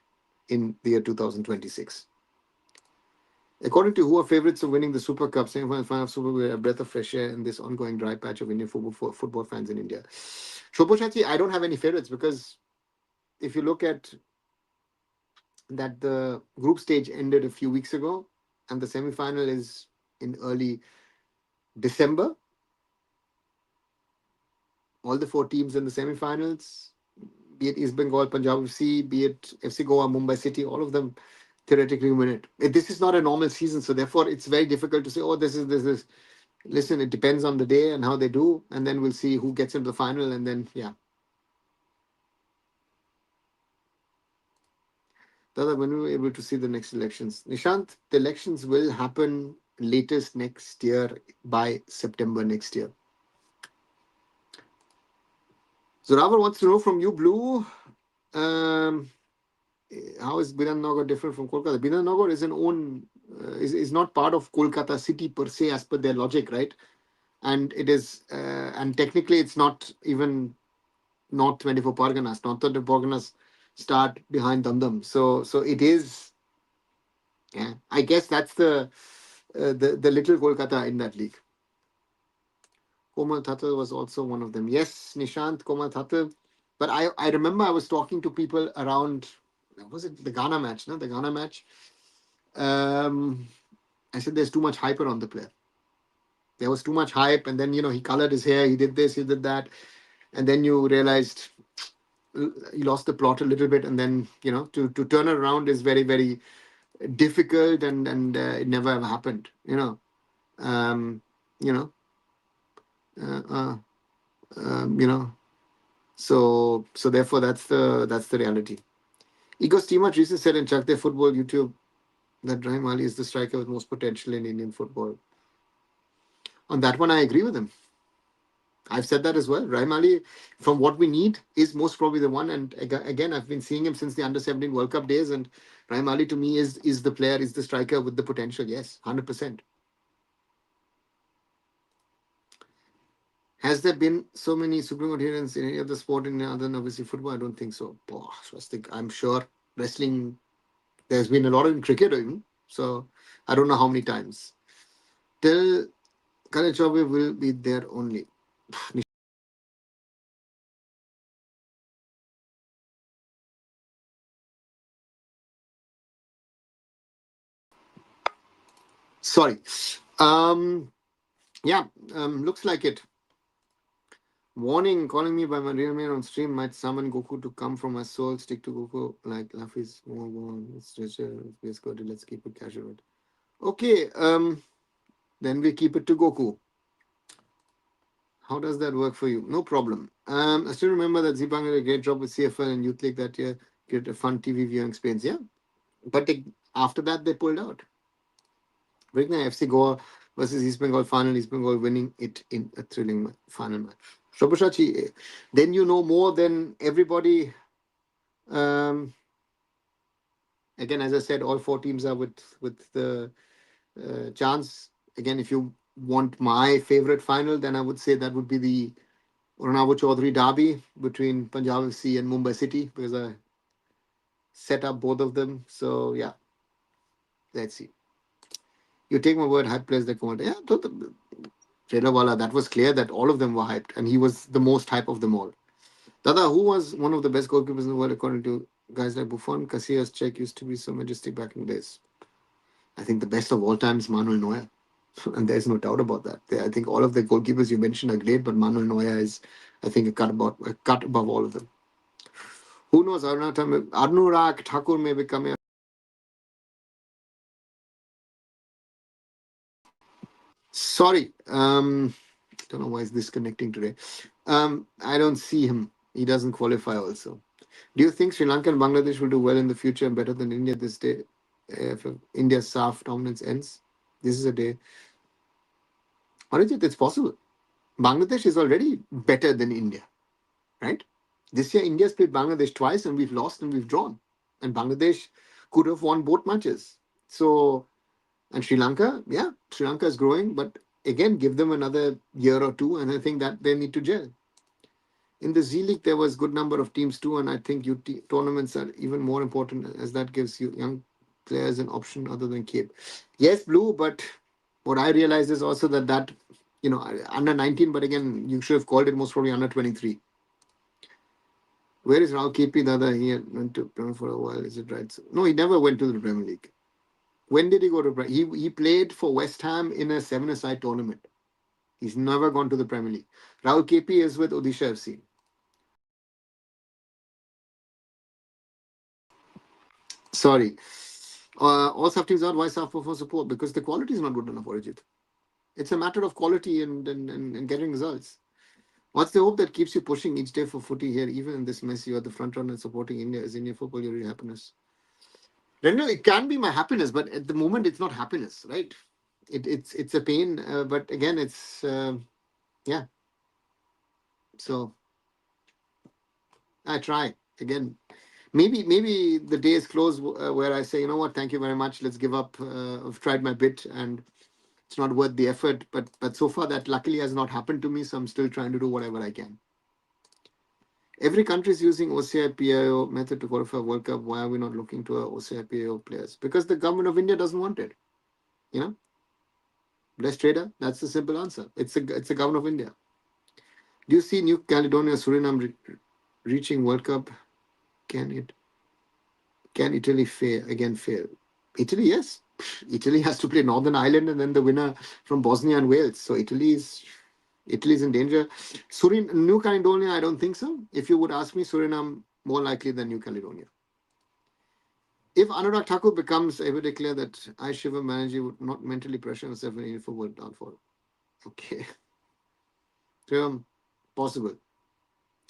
in the year 2026. According to who are favorites of winning the Super Cup, semi final of Super Cup, a breath of fresh air in this ongoing dry patch of Indian football for football fans in India. Shobochachi, I don't have any favorites because if you look at that, the group stage ended a few weeks ago and the semi final is in early December. All the four teams in the semi-finals, be it East Bengal, Punjab FC, be it FC Goa, Mumbai City, all of them theoretically win it. This is not a normal season, so therefore it's very difficult to say, oh, this is this. Listen, it depends on the day and how they do, and then we'll see who gets into the final, and then yeah. Dada, when we were able to see the next elections, Nishant, the elections will happen latest next year by September next year. Zoravar wants to know from you, Blue. How is Bidhannagar different from Kolkata? Bidhannagar is an own is not part of Kolkata city per se as per their logic, right? And it is and technically it's not even North 24 Parganas. North 24 Parganas start behind Dandam. So it is. Yeah, I guess that's the little Kolkata in that league. Komal Thatal was also one of them. Yes, Nishant, Komal Thatal. But I remember I was talking to people around, was it the Ghana match? No, the Ghana match. Um, I said there's too much hype around the player. There was too much hype, and then he colored his hair, he did this, he did that, and then you realized he lost the plot a little bit, and then to turn it around is very very difficult, and it never ever happened. Um, you know, uh, uh, you know. So therefore that's the reality. Ego Steamer Teresa said in Chuck Their Football YouTube that Rahim Ali is the striker with most potential in Indian football. On that one, I agree with him. I've said that as well. Rahim Ali, from what we need, is most probably the one. And again, I've been seeing him since the Under 17 World Cup days. And Rahim Ali to me is the player, is the striker with the potential. Yes, 100%. Has there been so many Supreme Court hearings in any other sport in other than obviously football? I don't think so. Oh, Swastik, I'm sure wrestling, there's been a lot in cricket even. So I don't know how many times. Till Khaled Chaudhuri will be there only. Sorry. Um, yeah, looks like it. Warning, calling me by my real name on stream might summon Goku to come from my soul. Stick to Goku like Luffy's. Let's go. Let's keep it casual. Okay, then we keep it to Goku. How does that work for you? No problem. I still remember that Zipang did a great job with CFL and Youth League that year. Get a fun TV viewing experience. Yeah, but after that they pulled out. Vigna FC Goa versus East Bengal final. East Bengal winning it in a thrilling final match. Shobashachi, then you know more than everybody. Um, Again, as I said, all four teams are with the chance. Again, if you want my favorite final, then I would say that would be the Arunava Chaudhuri derby between Punjab FC and Mumbai City because I set up both of them. So yeah, let's see. You take my word, hype players that come out. Yeah, Wala, that was clear that all of them were hyped, and he was the most hype of them all. Dada, who was one of the best goalkeepers in the world according to guys like Buffon? Casillas, Czech used to be so majestic back in the days. I think the best of all time is Manuel Neuer, and there's no doubt about that. I think all of the goalkeepers you mentioned are great, but Manuel Neuer is, I think, a cut above all of them. Who knows? Arunarag Thakur may become a. Sorry, don't know why it's disconnecting today. I don't see him. He doesn't qualify also. Do you think Sri Lanka and Bangladesh will do well in the future and better than India this day if India's soft dominance ends? This is a day. Arijit, it's possible. Bangladesh is already better than India, right? This year, India's played Bangladesh twice and we've lost and we've drawn. And Bangladesh could have won both matches. So, and Sri Lanka, yeah, Sri Lanka is growing, but again, give them another year or two, and I think that they need to gel. In the Z League, there was good number of teams too, and I think tournaments are even more important as that gives you young players an option other than Cape. Yes, Blue, but what I realized is also that under 19, but again, you should have called it most probably under 23. Where is Rao KP Dada? He went to Premier for a while. Is it right? No, he never went to the Premier League. When did he go to Premier? He played for West Ham in a seven-a-side tournament. He's never gone to the Premier League. Rahul KP is with Odisha FC. Sorry. All sub teams out. Why sub for support? Because the quality is not good enough, Arijit. It's a matter of quality and getting results. What's the hope that keeps you pushing each day for footy here, even in this mess? You are the front runner supporting India as Indian football. Your real happiness. Renu, it can be my happiness, but at the moment, it's not happiness, right? It's a pain, but again, it's yeah. So I try again. maybe the day is close where I say, you know what, thank you very much, let's give up. I've tried my bit and it's not worth the effort. But so far that luckily has not happened to me, so I'm still trying to do whatever I can. Every country is using OCI PIO method to qualify World Cup. Why are we not looking to our OCI PIO players? Because the government of India doesn't want it. You know, best trader. That's the simple answer. It's the government of India. Do you see New Caledonia, Suriname reaching World Cup? Can it? Can Italy fail again? Fail? Italy, yes. Italy has to play Northern Ireland and then the winner from Bosnia and Wales. So Italy's in danger. New Caledonia, I don't think so. If you would ask me, Suriname more likely than New Caledonia. If Anurag Thakur becomes, I would declare that I, Shiva Banerjee, would not mentally pressure himself in for word downfall. Okay. So, possible.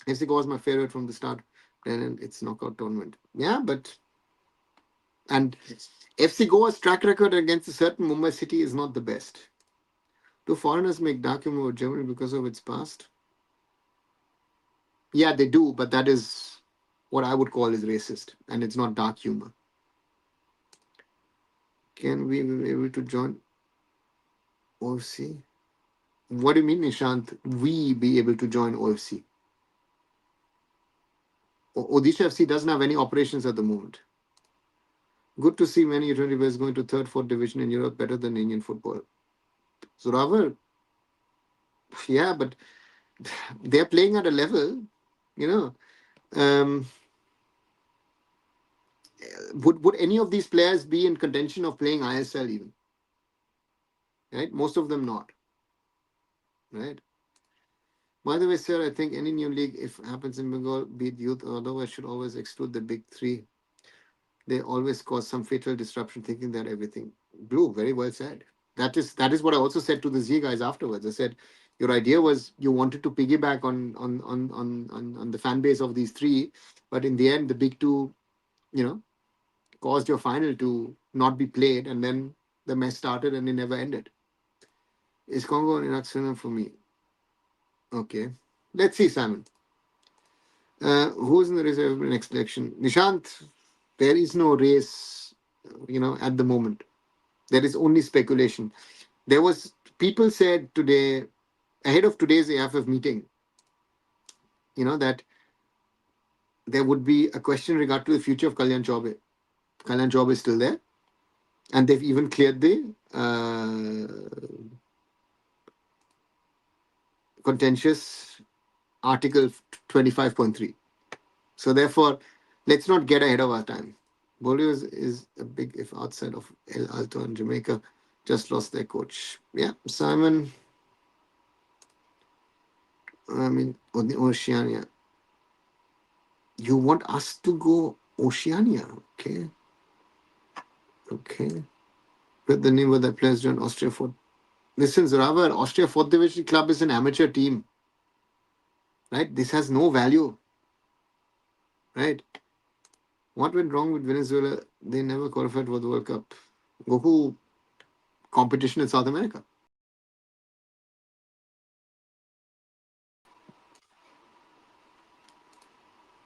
FC Goa was my favorite from the start. Then it's knockout tournament. Yeah, but and FC Goa's track record against a certain Mumbai City is not the best. Do foreigners make dark humor about Germany because of its past? Yeah, they do, but that is what I would call is racist, and it's not dark humor. Can we be able to join OFC? What do you mean, Nishant? We be able to join OFC? Odisha FC doesn't have any operations at the moment. Good to see many U20 players going to third, fourth division in Europe better than Indian football. So, Ravar, yeah, but they're playing at a level, you know. Um, would any of these players be in contention of playing ISL even? Right? Most of them not. Right? By the way, sir, I think any new league, if happens in Bengal, be it youth or otherwise, should always exclude the big three. They always cause some fatal disruption, thinking that everything. Blue, very well said. That is what I also said to the Z guys afterwards. I said, your idea was you wanted to piggyback on the fan base of these three, but in the end, the big two, you know, caused your final to not be played, and then the mess started and it never ended. Is Congo an Iraq for me? Okay. Let's see, Simon. Who's in the race for the next election? Nishant, there is no race, at the moment. There is only speculation. There was, people said today, ahead of today's AIFF meeting, that there would be a question in regard to the future of Kalyan Chaube. Kalyan Chaube is still there. And they've even cleared the contentious Article 25.3. So therefore, let's not get ahead of our time. Bolivia is a big if outside of El Alto and Jamaica just lost their coach. Yeah, Simon. I mean, on the Oceania. You want us to go Oceania? Okay. Okay. But the name of that players joined Austria for. Listen, Zoravar, Austria 4th Division Club is an amateur team. Right? This has no value. Right? What went wrong with Venezuela? They never qualified for the World Cup. Goku competition in South America.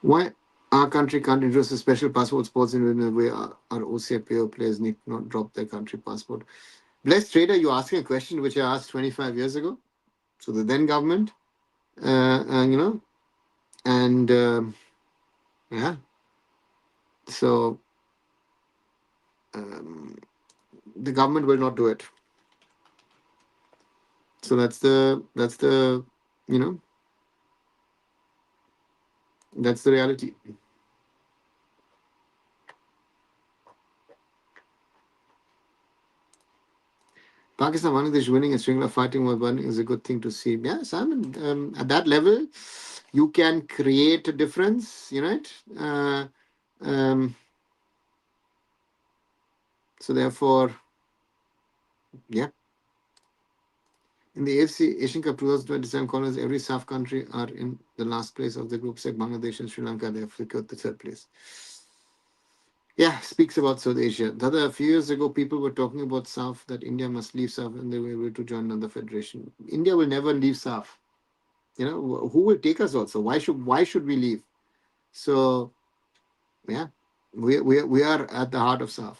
Why our country can't introduce a special passport sports in a way our OCIPO players need to not drop their country passport? Blessed trader, you're asking a question which I asked 25 years ago. So the then government, and yeah. So the government will not do it. So that's the that's the reality. Pakistan, Bangladesh winning and Sri fighting while burning is a good thing to see. Yeah, Simon, at that level, you can create a difference, so therefore, yeah. In the AFC Asian Cup 2027 qualifiers, every SAF country are in the last place of the group, except Bangladesh and Sri Lanka. They have secured the third place. Yeah, speaks about South Asia. Dada, a few years ago, people were talking about SAF, that India must leave SAF and they were able to join another federation. India will never leave SAF. Who will take us also? Why should we leave? So Yeah, we are at the heart of SAF.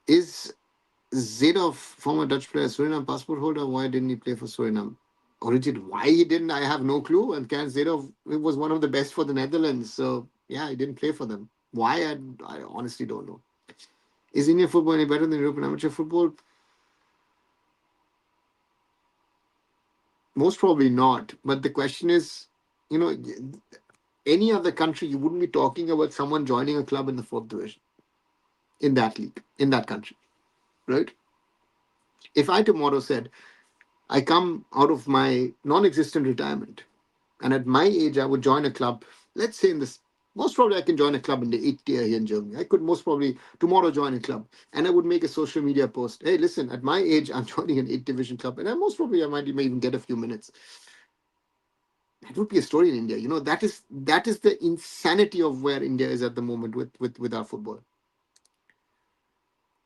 Is Zadov, former Dutch player, Suriname passport holder? Why didn't he play for Suriname? Origin, why he didn't, I have no clue. And Can Zadov was one of the best for the Netherlands. So, yeah, he didn't play for them. Why? I honestly don't know. Is Indian football any better than European amateur football? Most probably not. But the question is, you know, any other country, you wouldn't be talking about someone joining a club in the fourth division, in that league, in that country, right? If I tomorrow said, I come out of my non existent retirement, and at my age, I would join a club, let's say in this, most probably I can join a club in the eighth tier here in Germany. I could most probably tomorrow join a club, and I would make a social media post. Hey, listen, at my age, I'm joining an eighth division club, and I most probably I might even get a few minutes. That would be a story in India. You know, that is the insanity of where India is at the moment with our football.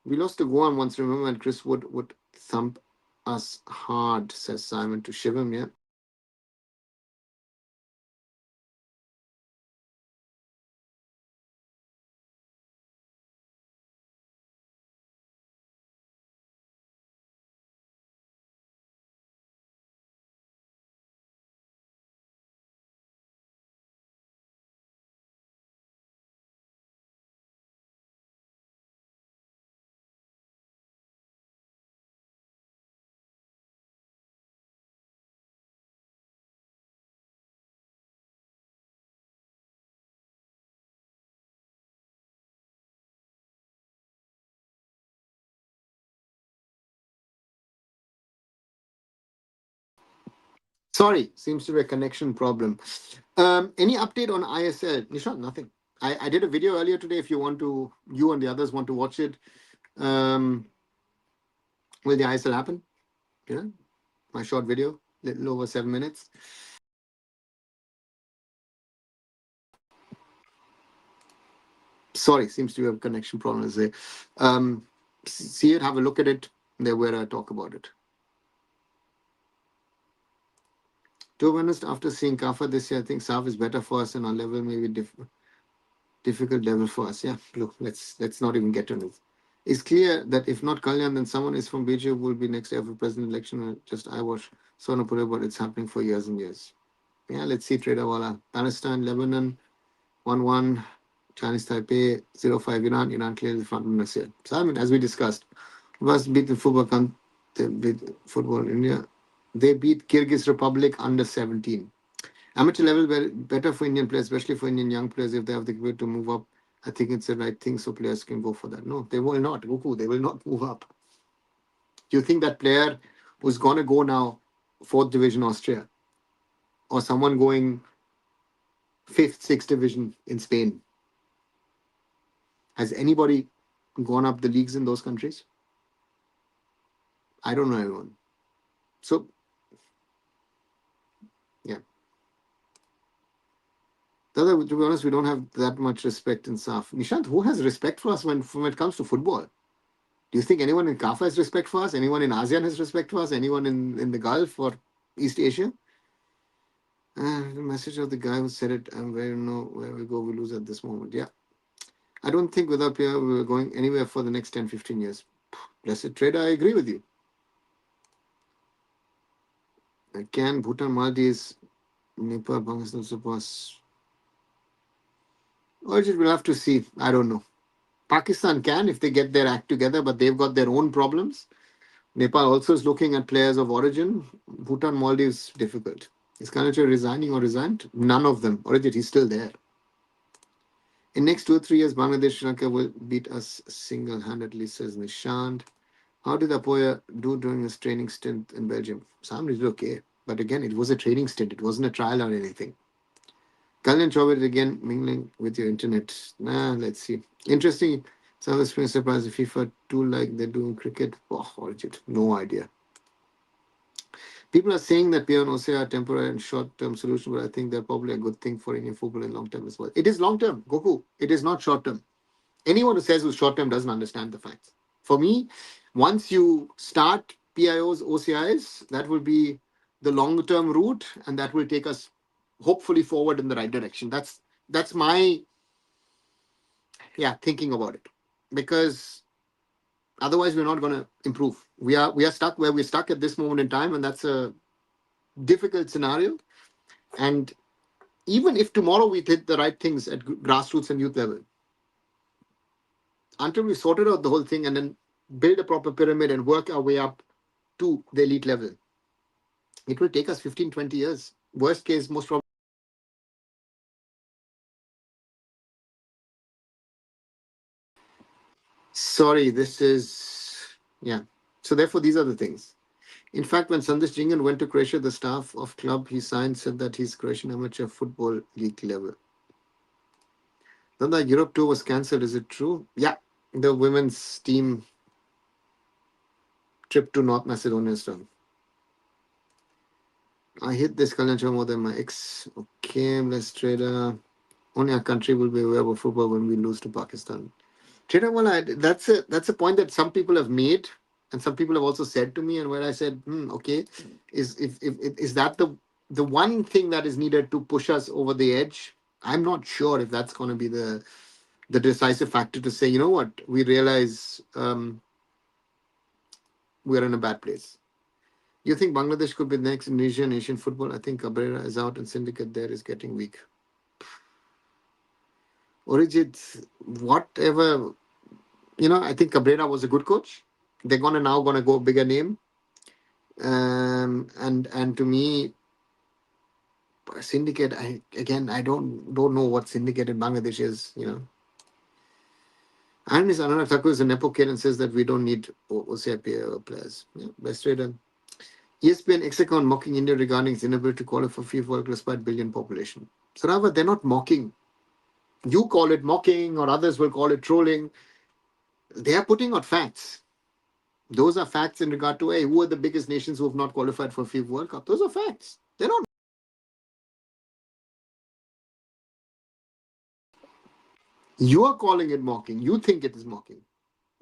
We lost to Goan once, remember, and Chris would thump us hard, says Simon to Shivam, yeah. Sorry, seems to be a connection problem. Any update on ISL? Nishant, nothing. I did a video earlier today. If you want to, you and the others want to watch it, um, will the ISL happen? You know, my short video, little over 7 minutes. Sorry, seems to be a connection problem. As they see it, have a look at it. There, where I talk about it. To be honest, after seeing Kafa this year, I think Saf is better for us, and our level may be difficult level for us. Yeah, look, let's not even get on it. It's clear that if not Kalyan, then someone is from BJP will be next every president election. Just I watch Sonapur, but it's happening for years and years. Yeah, let's see Tradewala. Palestine, Lebanon, 1-1. Chinese Taipei, 0-5 Iran. Iran clearly the front runners here. So, I mean, as we discussed, first beat the they beat football in India. They beat Kyrgyz Republic under 17. Amateur level better for Indian players, especially for Indian young players if they have the ability to move up. I think it's the right thing, so players can go for that. No, they will not. Goku, they will not move up. Do you think that player who's gonna go now, fourth division Austria, or someone going fifth, sixth division in Spain, has anybody gone up the leagues in those countries? I don't know anyone. So yeah. To be honest, we don't have that much respect in SAF. Nishant, who has respect for us when it comes to football? Do you think anyone in CAFA has respect for us? Anyone in ASEAN has respect for us? Anyone in the Gulf or East Asia? The message of the guy who said it, I'm very know where we go, we lose at this moment. Yeah. I don't think without Pierre we're going anywhere for the next 10, 15 years. Blessed trader, I agree with you. Can Bhutan, Maldives, Nepal, Pakistan suppose? Origin, we'll have to see. I don't know. Pakistan can if they get their act together, but they've got their own problems. Nepal also is looking at players of origin. Bhutan, Maldives, difficult. Is Kanacha resigning or resigned? None of them. Origin, he's still there. In next 2 or 3 years, Bangladesh, Sri Lanka will beat us single-handedly, says Nishant. How did Apoya do during his training stint in Belgium? Sam did okay. But again, it was a training stint. It wasn't a trial or anything. Kalyan Chaudhuri again mingling with your internet. Let's see. Interesting. Some of the spring surprise the FIFA tool like they do in cricket. Oh, Orchid. No idea. People are saying that Pierre and Ose are temporary and short-term solution, but I think they're probably a good thing for Indian football in long term as well. It is long term, Goku. It is not short term. Anyone who says it's short term doesn't understand the facts. For me, once you start PIOs, OCIs, that will be the long term route, and that will take us hopefully forward in the right direction. That's my yeah, thinking about it, because otherwise we're not going to improve. We are stuck where we're stuck at this moment in time, and that's a difficult scenario. And even if tomorrow we did the right things at grassroots and youth level, until we sorted out the whole thing and then build a proper pyramid and work our way up to the elite level, it will take us 15, 20 years. Worst case, most probably. Sorry, this is, yeah. So therefore, these are the things. In fact, when Sandesh Jingan went to Croatia, the staff of club he signed said that he's Croatian amateur football league level. Then the Europe tour was cancelled. Is it true? Yeah, the women's team trip to North Macedonia is done. I hate this culture more than my ex. Okay, let's trader. Only our country will be aware of football when we lose to Pakistan. Trader, well, that's a point that some people have made, and some people have also said to me, and where I said, okay, is that the one thing that is needed to push us over the edge? I'm not sure if that's going to be the decisive factor to say, you know what, we realize we're in a bad place. You think Bangladesh could be the next Indonesian Asian football? I think Cabrera is out and syndicate there is getting weak. Orijit, whatever, I think Cabrera was a good coach. They're gonna go bigger name. And to me, syndicate. I don't know what syndicate in Bangladesh is. And Miss Anana Thakur is a nepo kid and says that we don't need OCIP players. Yeah, best trader. ESPN X account mocking India regarding its inability to qualify for FIFA World Cup despite billion population. So Rava, they're not mocking. You call it mocking, or others will call it trolling. They are putting out facts. Those are facts in regard to, hey, who are the biggest nations who have not qualified for FIFA World Cup? Those are facts. They're not. You are calling it mocking. You think it is mocking.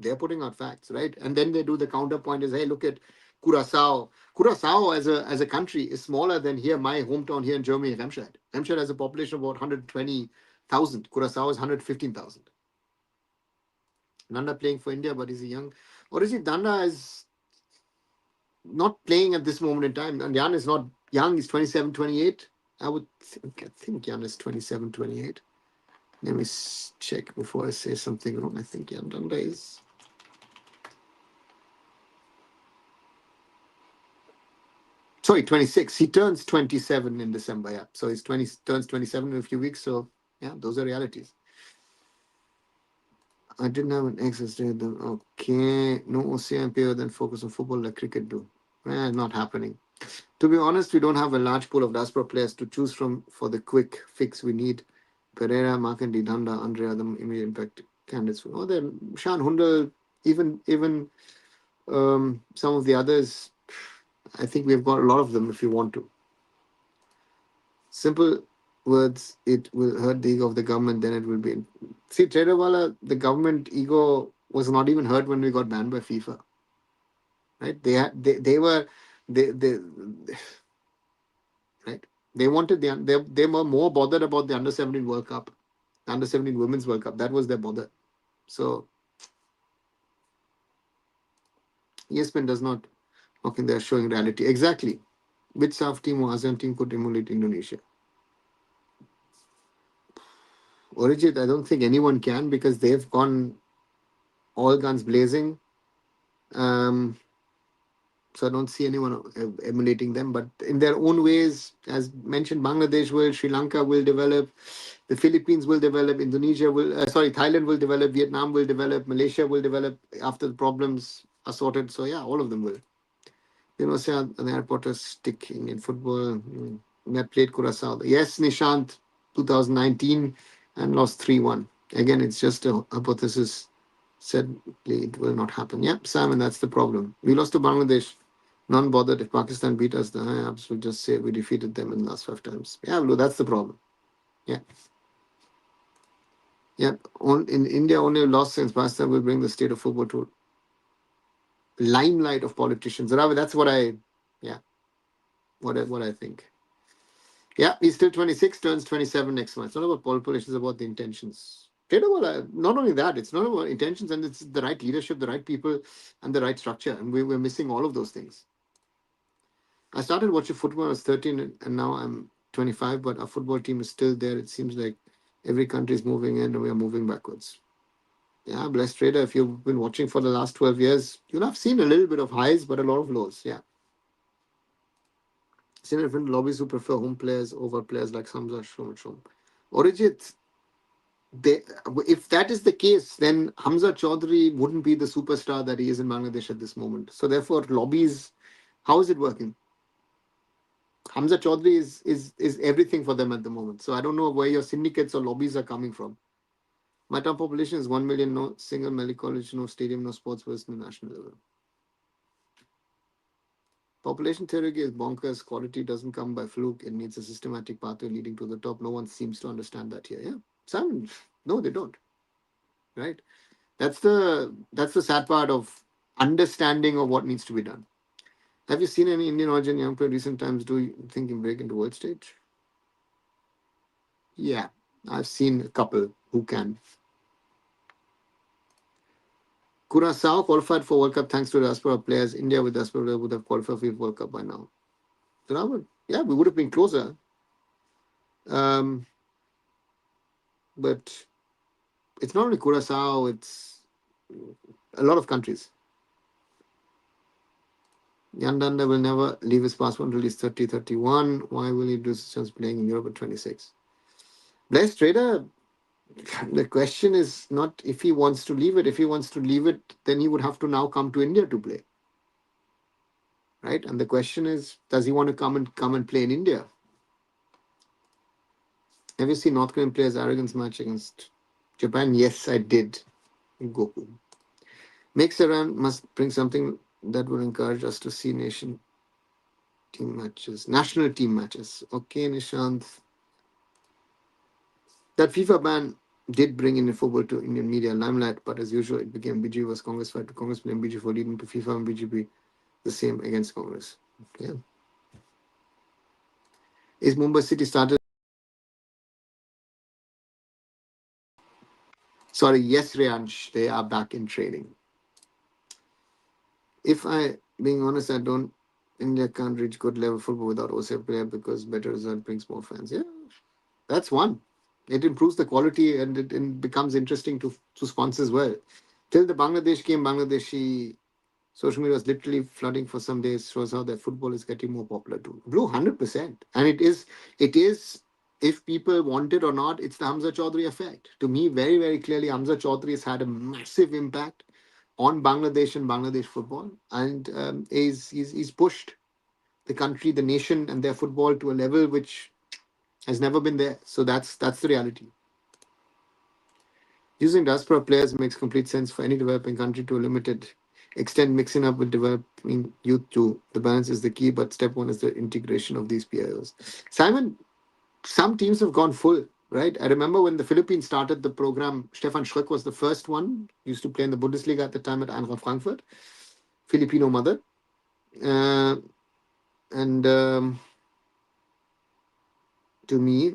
They're putting out facts, right? And then they do the counterpoint is, hey, look at Curacao. Curacao as a country is smaller than here, my hometown here in Germany, Remscheid. Remscheid has a population of about 120,000. Curacao is 115,000. Nanda playing for India, but he's a young. Or is he Danda is not playing at this moment in time? And Jan is not young, he's 27, 28. I think Jan is 27, 28. Let me check before I say something wrong. I think Jan Danda is. Sorry, 26. He turns 27 in December. Yeah. So he's turns 27 in a few weeks. So yeah, those are realities. I didn't have an access to them. Okay. No OCM player, then focus on football like cricket do. Not happening. To be honest, we don't have a large pool of diaspora players to choose from for the quick fix we need. Pereira, Markandi, Dhanda, Andrea, the immediate impact candidates. Oh, then Shan Hundal, even some of the others. I think we've got a lot of them if you want to. Simple words, it will hurt the ego of the government, then it will be. See, Tradewala, the government ego was not even hurt when we got banned by FIFA. Right? They were they right. They wanted they were more bothered about the under 17 World Cup, the under 17 Women's World Cup. That was their bother. So ESPN does not. Okay, they are showing reality. Exactly. Which South team or ASEAN team could emulate Indonesia? Orijit, I don't think anyone can because they've gone all guns blazing. So I don't see anyone emulating them, but in their own ways, as mentioned, Bangladesh will, Sri Lanka will develop, the Philippines will develop, Indonesia will, Thailand will develop, Vietnam will develop, Malaysia will develop after the problems are sorted. So yeah, all of them will. Say an airport is sticking in football. Net played Curacao. Yes, Nishant, 2019, and lost 3-1. Again, it's just a hypothesis. Said it will not happen. Yep, Simon, that's the problem. We lost to Bangladesh. None bothered if Pakistan beat us. The high ups will just say we defeated them in the last 5 times. Yeah, well, that's the problem. Yeah. Yep. In India, only a loss since Pakistan will bring the state of football to limelight of politicians. Ravi, that's what yeah, what I think. Yeah, he's still 26, turns 27 next month. It's not about politics, it's about the intentions. Trader, well, not only that, it's not about intentions, and it's the right leadership, the right people, and the right structure. And we're missing all of those things. I started watching football when I was 13, and now I'm 25, but our football team is still there. It seems like every country is moving in and we are moving backwards. Yeah, blessed trader, if you've been watching for the last 12 years, you'll have seen a little bit of highs, but a lot of lows. Yeah. Seen different lobbies who prefer home players over players like Samza Shom. Orijit, they, if that is the case, then Hamza Chaudhuri wouldn't be the superstar that he is in Bangladesh at this moment. So therefore, lobbies, how is it working? Hamza Chaudhary is everything for them at the moment. So I don't know where your syndicates or lobbies are coming from. My town population is 1 million, no single medical college, no stadium, no sports person, no national level. Population theory is bonkers. Quality doesn't come by fluke. It needs a systematic pathway leading to the top. No one seems to understand that here. Yeah, some no, they don't. Right. That's the sad part of understanding of what needs to be done. Have you seen any Indian origin young player recent times do you think can break into world stage? Yeah, I've seen a couple who can. Curacao qualified for World Cup thanks to diaspora players. India with diaspora players would have qualified for the World Cup by now. So that would, yeah, we would have been closer. Um, but it's not only Curacao, it's a lot of countries. Yandanda will never leave his passport until he's 30, 31. Why will he do such playing in Europe at 26? Blessed Trader, the question is not if he wants to leave it. If he wants to leave it, then he would have to now come to India to play. Right? And the question is, does he want to come and play in India? Have you seen North Korean players' arrogance match against Japan? Yes, I did. Goku. Next round must bring something that would encourage us to see national team matches. Okay, Nishant. That FIFA ban did bring Indian football to Indian media limelight, but as usual, it became BGP was Congress fight to Congress blame BGP for leading to FIFA and BGP the same against Congress. Yeah. Is Mumbai City started? Sorry, yes, Reansh, they are back in training. If I, being honest, I don't. India can't reach good level football without OCF player because better result brings more fans. Yeah, that's one. It improves the quality and it becomes interesting to sponsors as well. Till the Bangladesh game, Bangladeshi social media was literally flooding for some days. Shows how their football is getting more popular too. Blue 100%, and it is. If people want it or not, it's the Hamza Chaudhary effect. To me, very very clearly, Hamza Chaudhary has had a massive impact on Bangladesh and Bangladesh football, and he's pushed the country, the nation, and their football to a level which has never been there. So that's the reality. Using diaspora players makes complete sense for any developing country to a limited extent. Mixing up with developing youth too. The balance is the key, but step one is the integration of these players. Simon, some teams have gone full, right? I remember when the Philippines started the program, Stefan Schröck was the first one. Used to play in the Bundesliga at the time at Eintracht Frankfurt. Filipino mother. Uh, and To me,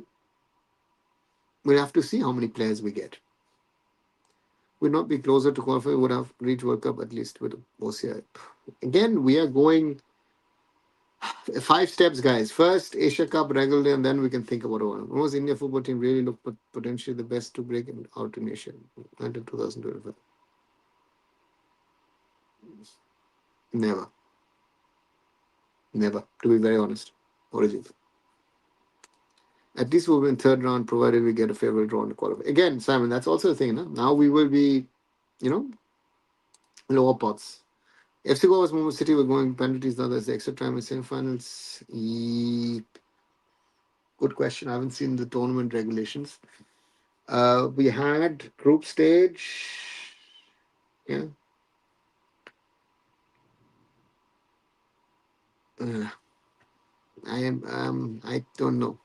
we'll have to see how many players we get. Would not be closer to qualify, would have reached World Cup at least with OCI. Again, we are going 5 steps, guys. First, Asia Cup regularly, and then we can think about one. When was India football team really look potentially the best to break out in Asia until 2025? Never. Never, to be very honest. Origin. At least we'll win third round, provided we get a favorable draw to qualify. Again, Simon, that's also a thing. No? Now we will be, you know, lower pots. FC Goa was Mumbai City. We're going penalties now. There's the extra time in semifinals. Good question. I haven't seen the tournament regulations. We had group stage. Yeah. Uh, I don't know.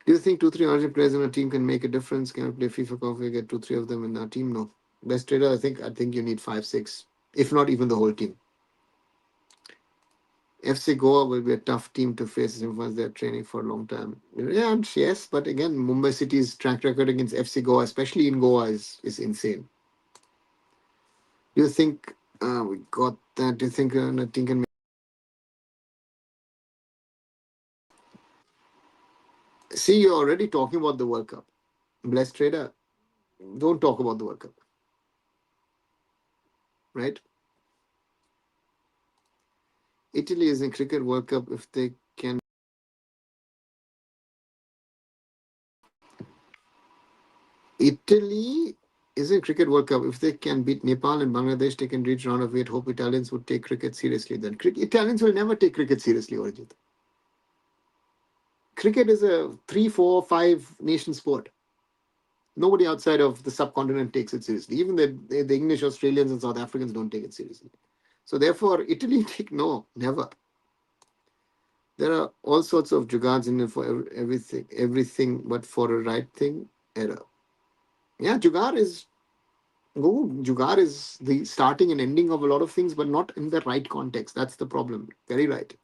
Do you think 2-3 origin players in a team can make a difference? Can I play FIFA coffee, get 2-3 of them in our team? No. Best trader, I think you need 5-6, if not even the whole team. FC Goa will be a tough team to face once they're training for a long time. Yeah, yes, but again, Mumbai City's track record against FC Goa, especially in Goa, is insane. Do you think we got that? Do you think nothing can? See, you're already talking about the World Cup. Blessed trader, don't talk about the World Cup, right? Italy is in cricket World Cup if they can. Italy is in cricket World Cup if they can beat Nepal and Bangladesh. They can reach round of eight. Hope Italians would take cricket seriously. Then Italians will never take cricket seriously, Arjit. Cricket is a three, four, five nation sport. Nobody outside of the subcontinent takes it seriously. Even the English, Australians, and South Africans don't take it seriously. So therefore, Italy take no, never. There are all sorts of jugards in it for everything, but for a right thing, error. Yeah, jugar is the starting and ending of a lot of things, but not in the right context. That's the problem. Very right.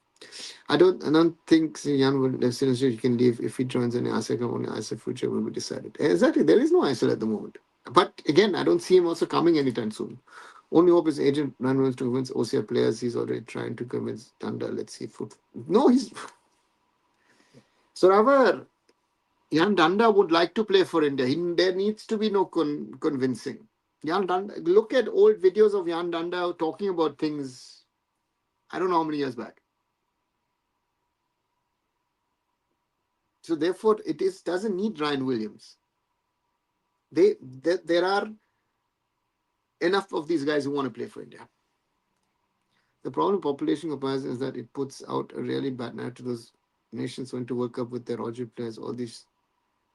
I don't think Jan will necessarily he can leave if he joins an ISL company. ISL future will be decided. Exactly. There is no ISL at the moment. But again, I don't see him also coming anytime soon. Only hope his agent wants to convince OCR players. He's already trying to convince Thunder. Let's see. No, he's so Rava, Jan Danda would like to play for India. There needs to be no convincing. Jan Danda, look at old videos of Jan Danda talking about things. I don't know how many years back. So therefore, doesn't need Ryan Williams. There are enough of these guys who want to play for India. The problem with population comparison is that it puts out a really bad narrative to those nations who want to work up with their original players. All these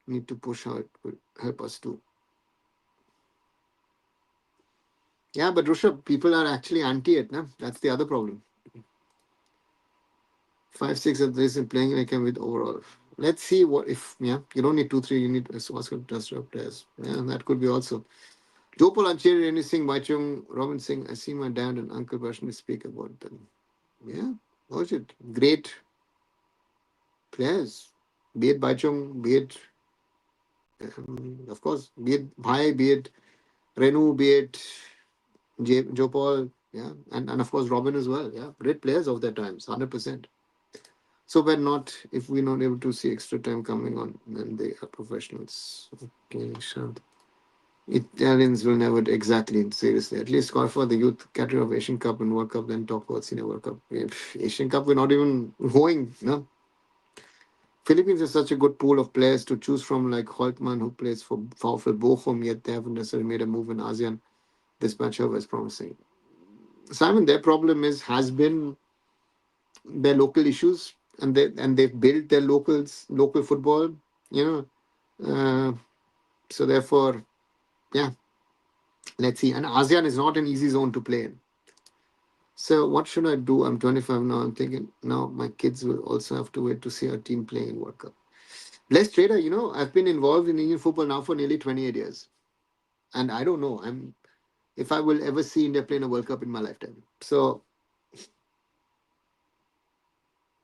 need to push how it will help us too. Yeah, but Rushabh, people are actually anti it. No? That's the other problem. 5-6 at this and playing again with overall. Let's see what if you don't need 2-3, you need Oscar trust your players. Yeah, that could be also. Jopal Ancheri, anything, Baichung, Robin Singh. I see my dad and uncle personally speak about them. Yeah, watch it. Great players. Be it Baichung, be it of course, be it Bhai, be it Renu, be it Jopal, yeah, and of course Robin as well. Yeah, great players of their times, 100%. So we're not, if we're not able to see extra time coming on, then they are professionals. Okay, sure. Italians will never exactly seriously. At least call for the youth category of Asian Cup and World Cup, then talk about Senior World Cup. If Asian Cup, we're not even going. No, Philippines is such a good pool of players to choose from, like Holtman, who plays for VfL Bochum, yet they haven't necessarily made a move in ASEAN. This matchup is promising. Simon, their problem has been their local issues, and they've built their local football. You know, so therefore, yeah, let's see. And ASEAN is not an easy zone to play in. So what should I do? I'm 25 now. I'm thinking now my kids will also have to wait to see our team playing in World Cup. Blessed trader, I've been involved in Indian football now for nearly 28 years. And I don't know if I will ever see India play in a World Cup in my lifetime. So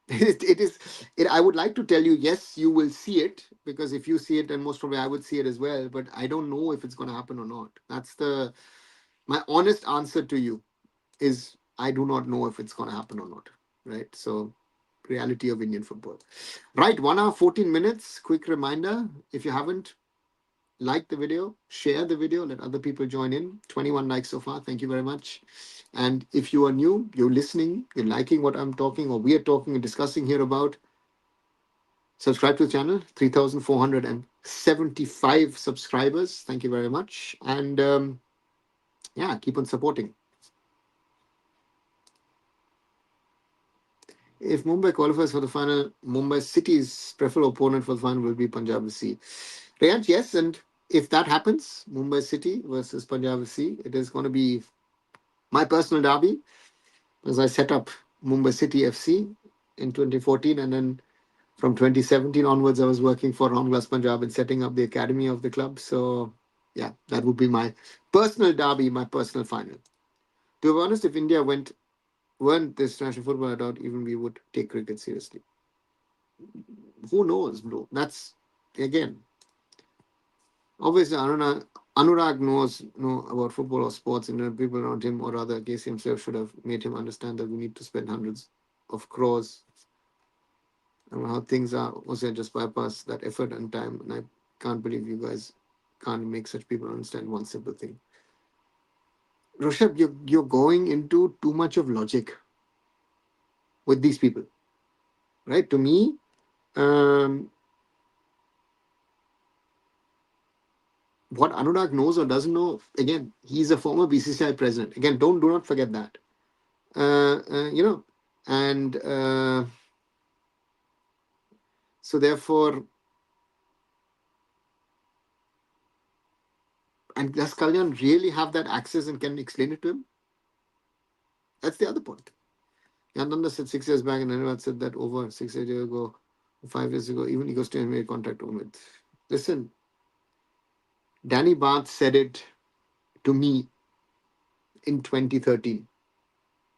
it is I would like to tell you, yes, you will see it, because if you see it, then most probably I would see it as well. But I don't know if it's gonna happen or not. That's my honest answer to you is I do not know if it's gonna happen or not. Right. So reality of Indian football. Right, 1 hour 14 minutes. Quick reminder, if you haven't, like the video, share the video, let other people join in. 21 likes so far. Thank you very much. And if you are new, you're listening, you're liking what I'm talking or we are talking and discussing here about, subscribe to the channel. 3,475 subscribers. Thank you very much. And yeah, keep on supporting. If Mumbai qualifies for the final, Mumbai City's preferred opponent for the final will be Punjab FC. Rayant, yes, and if that happens, Mumbai City versus Punjab FC, it is going to be my personal derby, as I set up Mumbai City FC in 2014, and then from 2017 onwards, I was working for Ramglass Punjab and setting up the academy of the club. So, yeah, that would be my personal derby, my personal final. To be honest, if India went weren't this national football, I doubt even we would take cricket seriously. Who knows, bro? That's again, obviously Anurag knows about football or sports, and people around him, or rather, Casey himself, should have made him understand that we need to spend hundreds of crores. And how things are, also just bypass that effort and time. And I can't believe you guys can't make such people understand one simple thing. Rishabh, you're going into too much of logic with these people, right? To me, um, what Anurag knows or doesn't know, again, he's a former BCCI president. Again, do not forget that. You know, and so therefore, and does Kalyan really have that access and can explain it to him? That's the other point. Yandanda said 6 years back, and Anurag said that over 6 years ago, 5 years ago, even he goes to made contact with. Listen, Danny Barth said it to me in 2013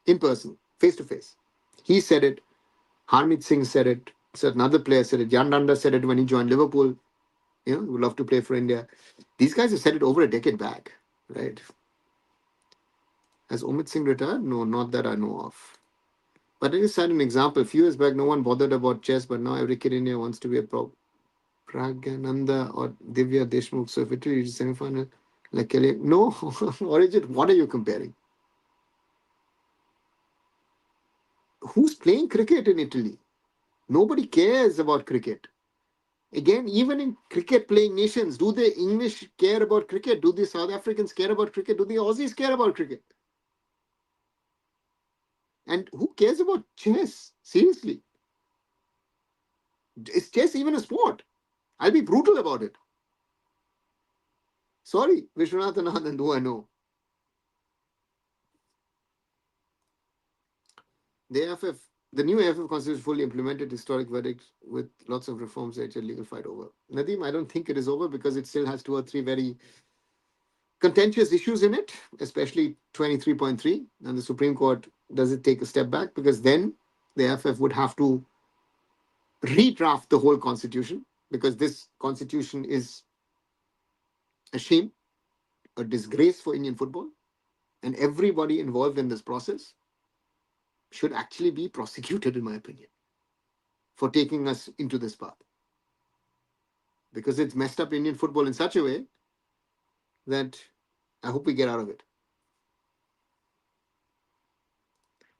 in person, face to face. He said it. Harmeet Singh said it. So another player said it. Yandanda said it when he joined Liverpool. Would love to play for India. These guys have said it over a decade back, right? Has Omid Singh retired? No, not that I know of. But it is sad an example. A few years back, no one bothered about chess, but now every kid in India wants to be a pro. Pragyananda or Divya Deshmukh. So if it reaches semi-final, like Kelly, no, Origin, what are you comparing? Who's playing cricket in Italy? Nobody cares about cricket. Again, even in cricket playing nations, do the English care about cricket? Do the South Africans care about cricket? Do the Aussies care about cricket? And who cares about chess? Seriously. Is chess even a sport? I'll be brutal about it. Sorry, Vishwanathan Anand, who I know. The AIFF, the new AIFF constitution fully implemented historic verdict with lots of reforms that a legal fight over. Nadeem, I don't think it is over because it still has two or three very contentious issues in it, especially 23.3. And the Supreme Court, does it take a step back? Because then the AIFF would have to redraft the whole constitution because this constitution is a shame, a disgrace for Indian football. And everybody involved in this process should actually be prosecuted, in my opinion, for taking us into this path. Because it's messed up Indian football in such a way that I hope we get out of it.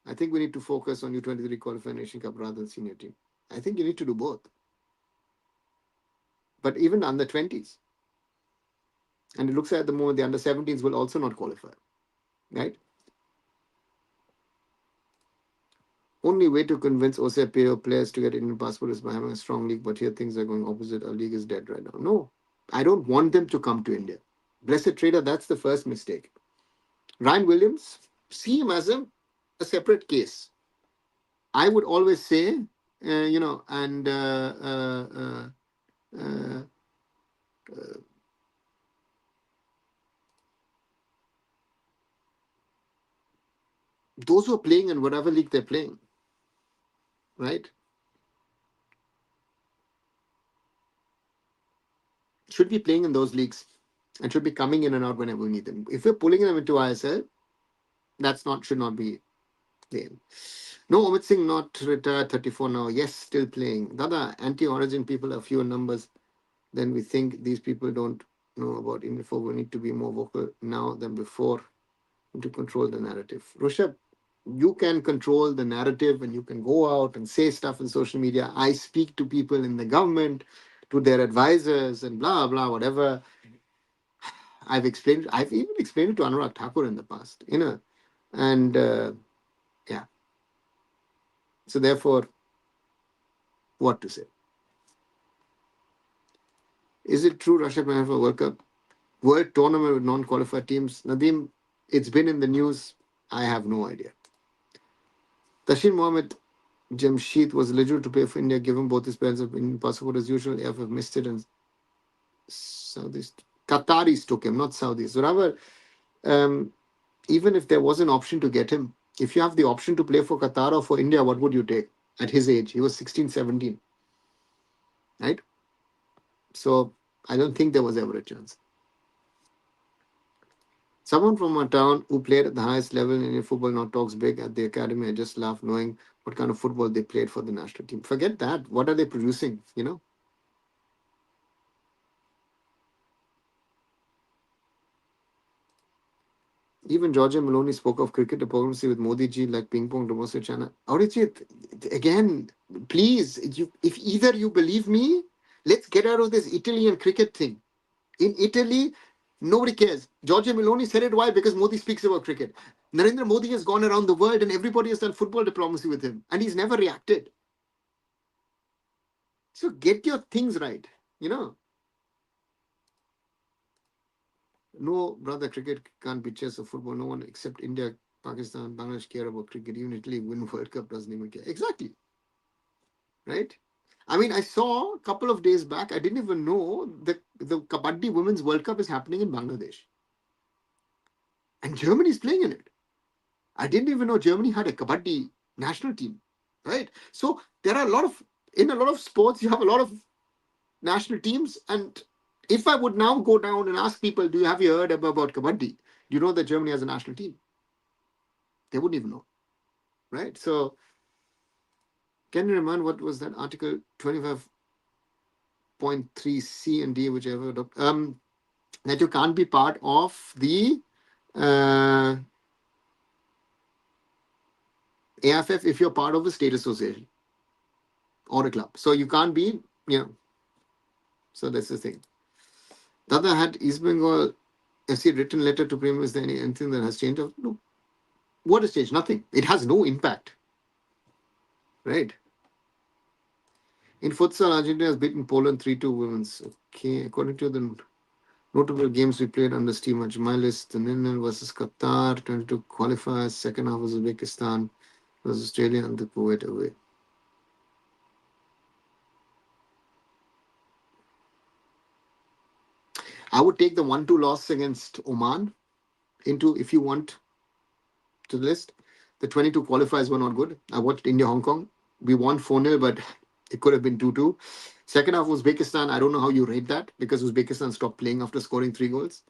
I think we need to focus on U23 qualifying Nation Cup rather than senior team. I think you need to do both. But even under 20s, and it looks like at the moment the under 17s will also not qualify, right? Only way to convince OCPO players to get Indian passport is by having a strong league, but here things are going opposite. Our league is dead right now. No, I don't want them to come to India. Blessed trader, that's the first mistake. Ryan Williams, see him as a separate case. I would always say, and uh, those who are playing in whatever league they're playing, right, should be playing in those leagues and should be coming in and out whenever we need them. If we're pulling them into ISL, that's not should not be the aim. No, Omid Singh not retired, 34 now. Yes, still playing. Dada, anti-origin people are fewer numbers than we think. These people don't know about Indian football. We need to be more vocal now than before to control the narrative. Rushabh, you can control the narrative and you can go out and say stuff in social media. I speak to people in the government, to their advisors, and blah, blah, whatever. I've even explained it to Anurag Thakur in the past, and yeah. So, therefore, what to say? Is it true Russia can have a World Cup, World Tournament with non qualified teams? Nadeem, it's been in the news. I have no idea. Tashir Mohammed Jamshid was eligible to play for India given both his parents have Indian passport as usual. AIFF missed it and Saudis, Qataris took him, not Saudis. So rather, even if there was an option to get him, If you have the option to play for Qatar or for India, what would you take? At his age, he was 16, 17, right? So I don't think there was ever a chance. Someone from a town who played at the highest level in Indian football now talks big at the academy. I just laugh knowing what kind of football they played for the national team. Forget that. What are they producing? Even Georgia Maloney spoke of cricket diplomacy with Modi ji like ping pong domestic China. Arijit, again, please, if either you believe me, let's get out of this Italian cricket thing. In Italy, nobody cares. Georgia Maloney said it. Why? Because Modi speaks about cricket. Narendra Modi has gone around the world and everybody has done football diplomacy with him. And he's never reacted. So get your things right. You know. No, brother, cricket can't be chess or football. No one except India, Pakistan, Bangladesh care about cricket. Even Italy win World Cup doesn't even care. Exactly. Right? I mean, I saw a couple of days back, I didn't even know that the Kabaddi Women's World Cup is happening in Bangladesh. And Germany is playing in it. I didn't even know Germany had a Kabaddi national team. Right? So there are in a lot of sports, you have a lot of national teams. And if I would now go down and ask people, have you heard about Kabaddi? Do you know that Germany has a national team? They wouldn't even know. Right? So can you remind what was that article 25.3 C and D, whichever, that you can't be part of the AIFF if you're part of a state association or a club. So you can't be, so that's the thing. Dada, had East Bengal FC written letter to Premier, is there anything that has changed? No. What has changed? Nothing. It has no impact. Right? In futsal, Argentina has beaten Poland 3-2 women's. Okay, according to the notable games we played under Steve my list, the Nil versus Qatar, 22 qualifiers, second half was Uzbekistan versus Australia and the Kuwait away. I would take the 1-2 loss against Oman into, if you want, to the list. The 22 qualifiers were not good. I watched India Hong Kong. We won 4-0, but it could have been 2-2. Second half, Uzbekistan. I don't know how you rate that because Uzbekistan stopped playing after scoring 3 goals.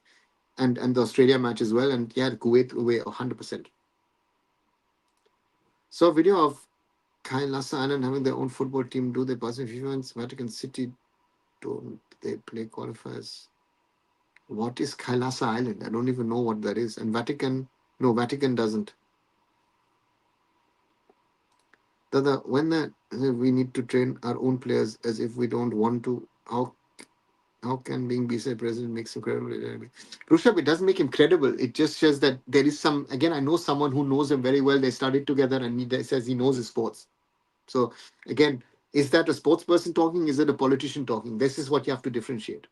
And the Australia match as well. And yeah, Kuwait away 100%. So a video of Kailasa Island having their own football team. Do they pass in events? Vatican City, don't they play qualifiers? What is Kailasa Island? I don't even know what that is. And Vatican doesn't. Dada, when we need to train our own players as if we don't want to, how can being B-side president makes him credible? Rushabh, it doesn't make him credible. It just says that there is some, again, I know someone who knows him very well. They studied together and he says he knows his sports. So again, is that a sports person talking? Is it a politician talking? This is what you have to differentiate.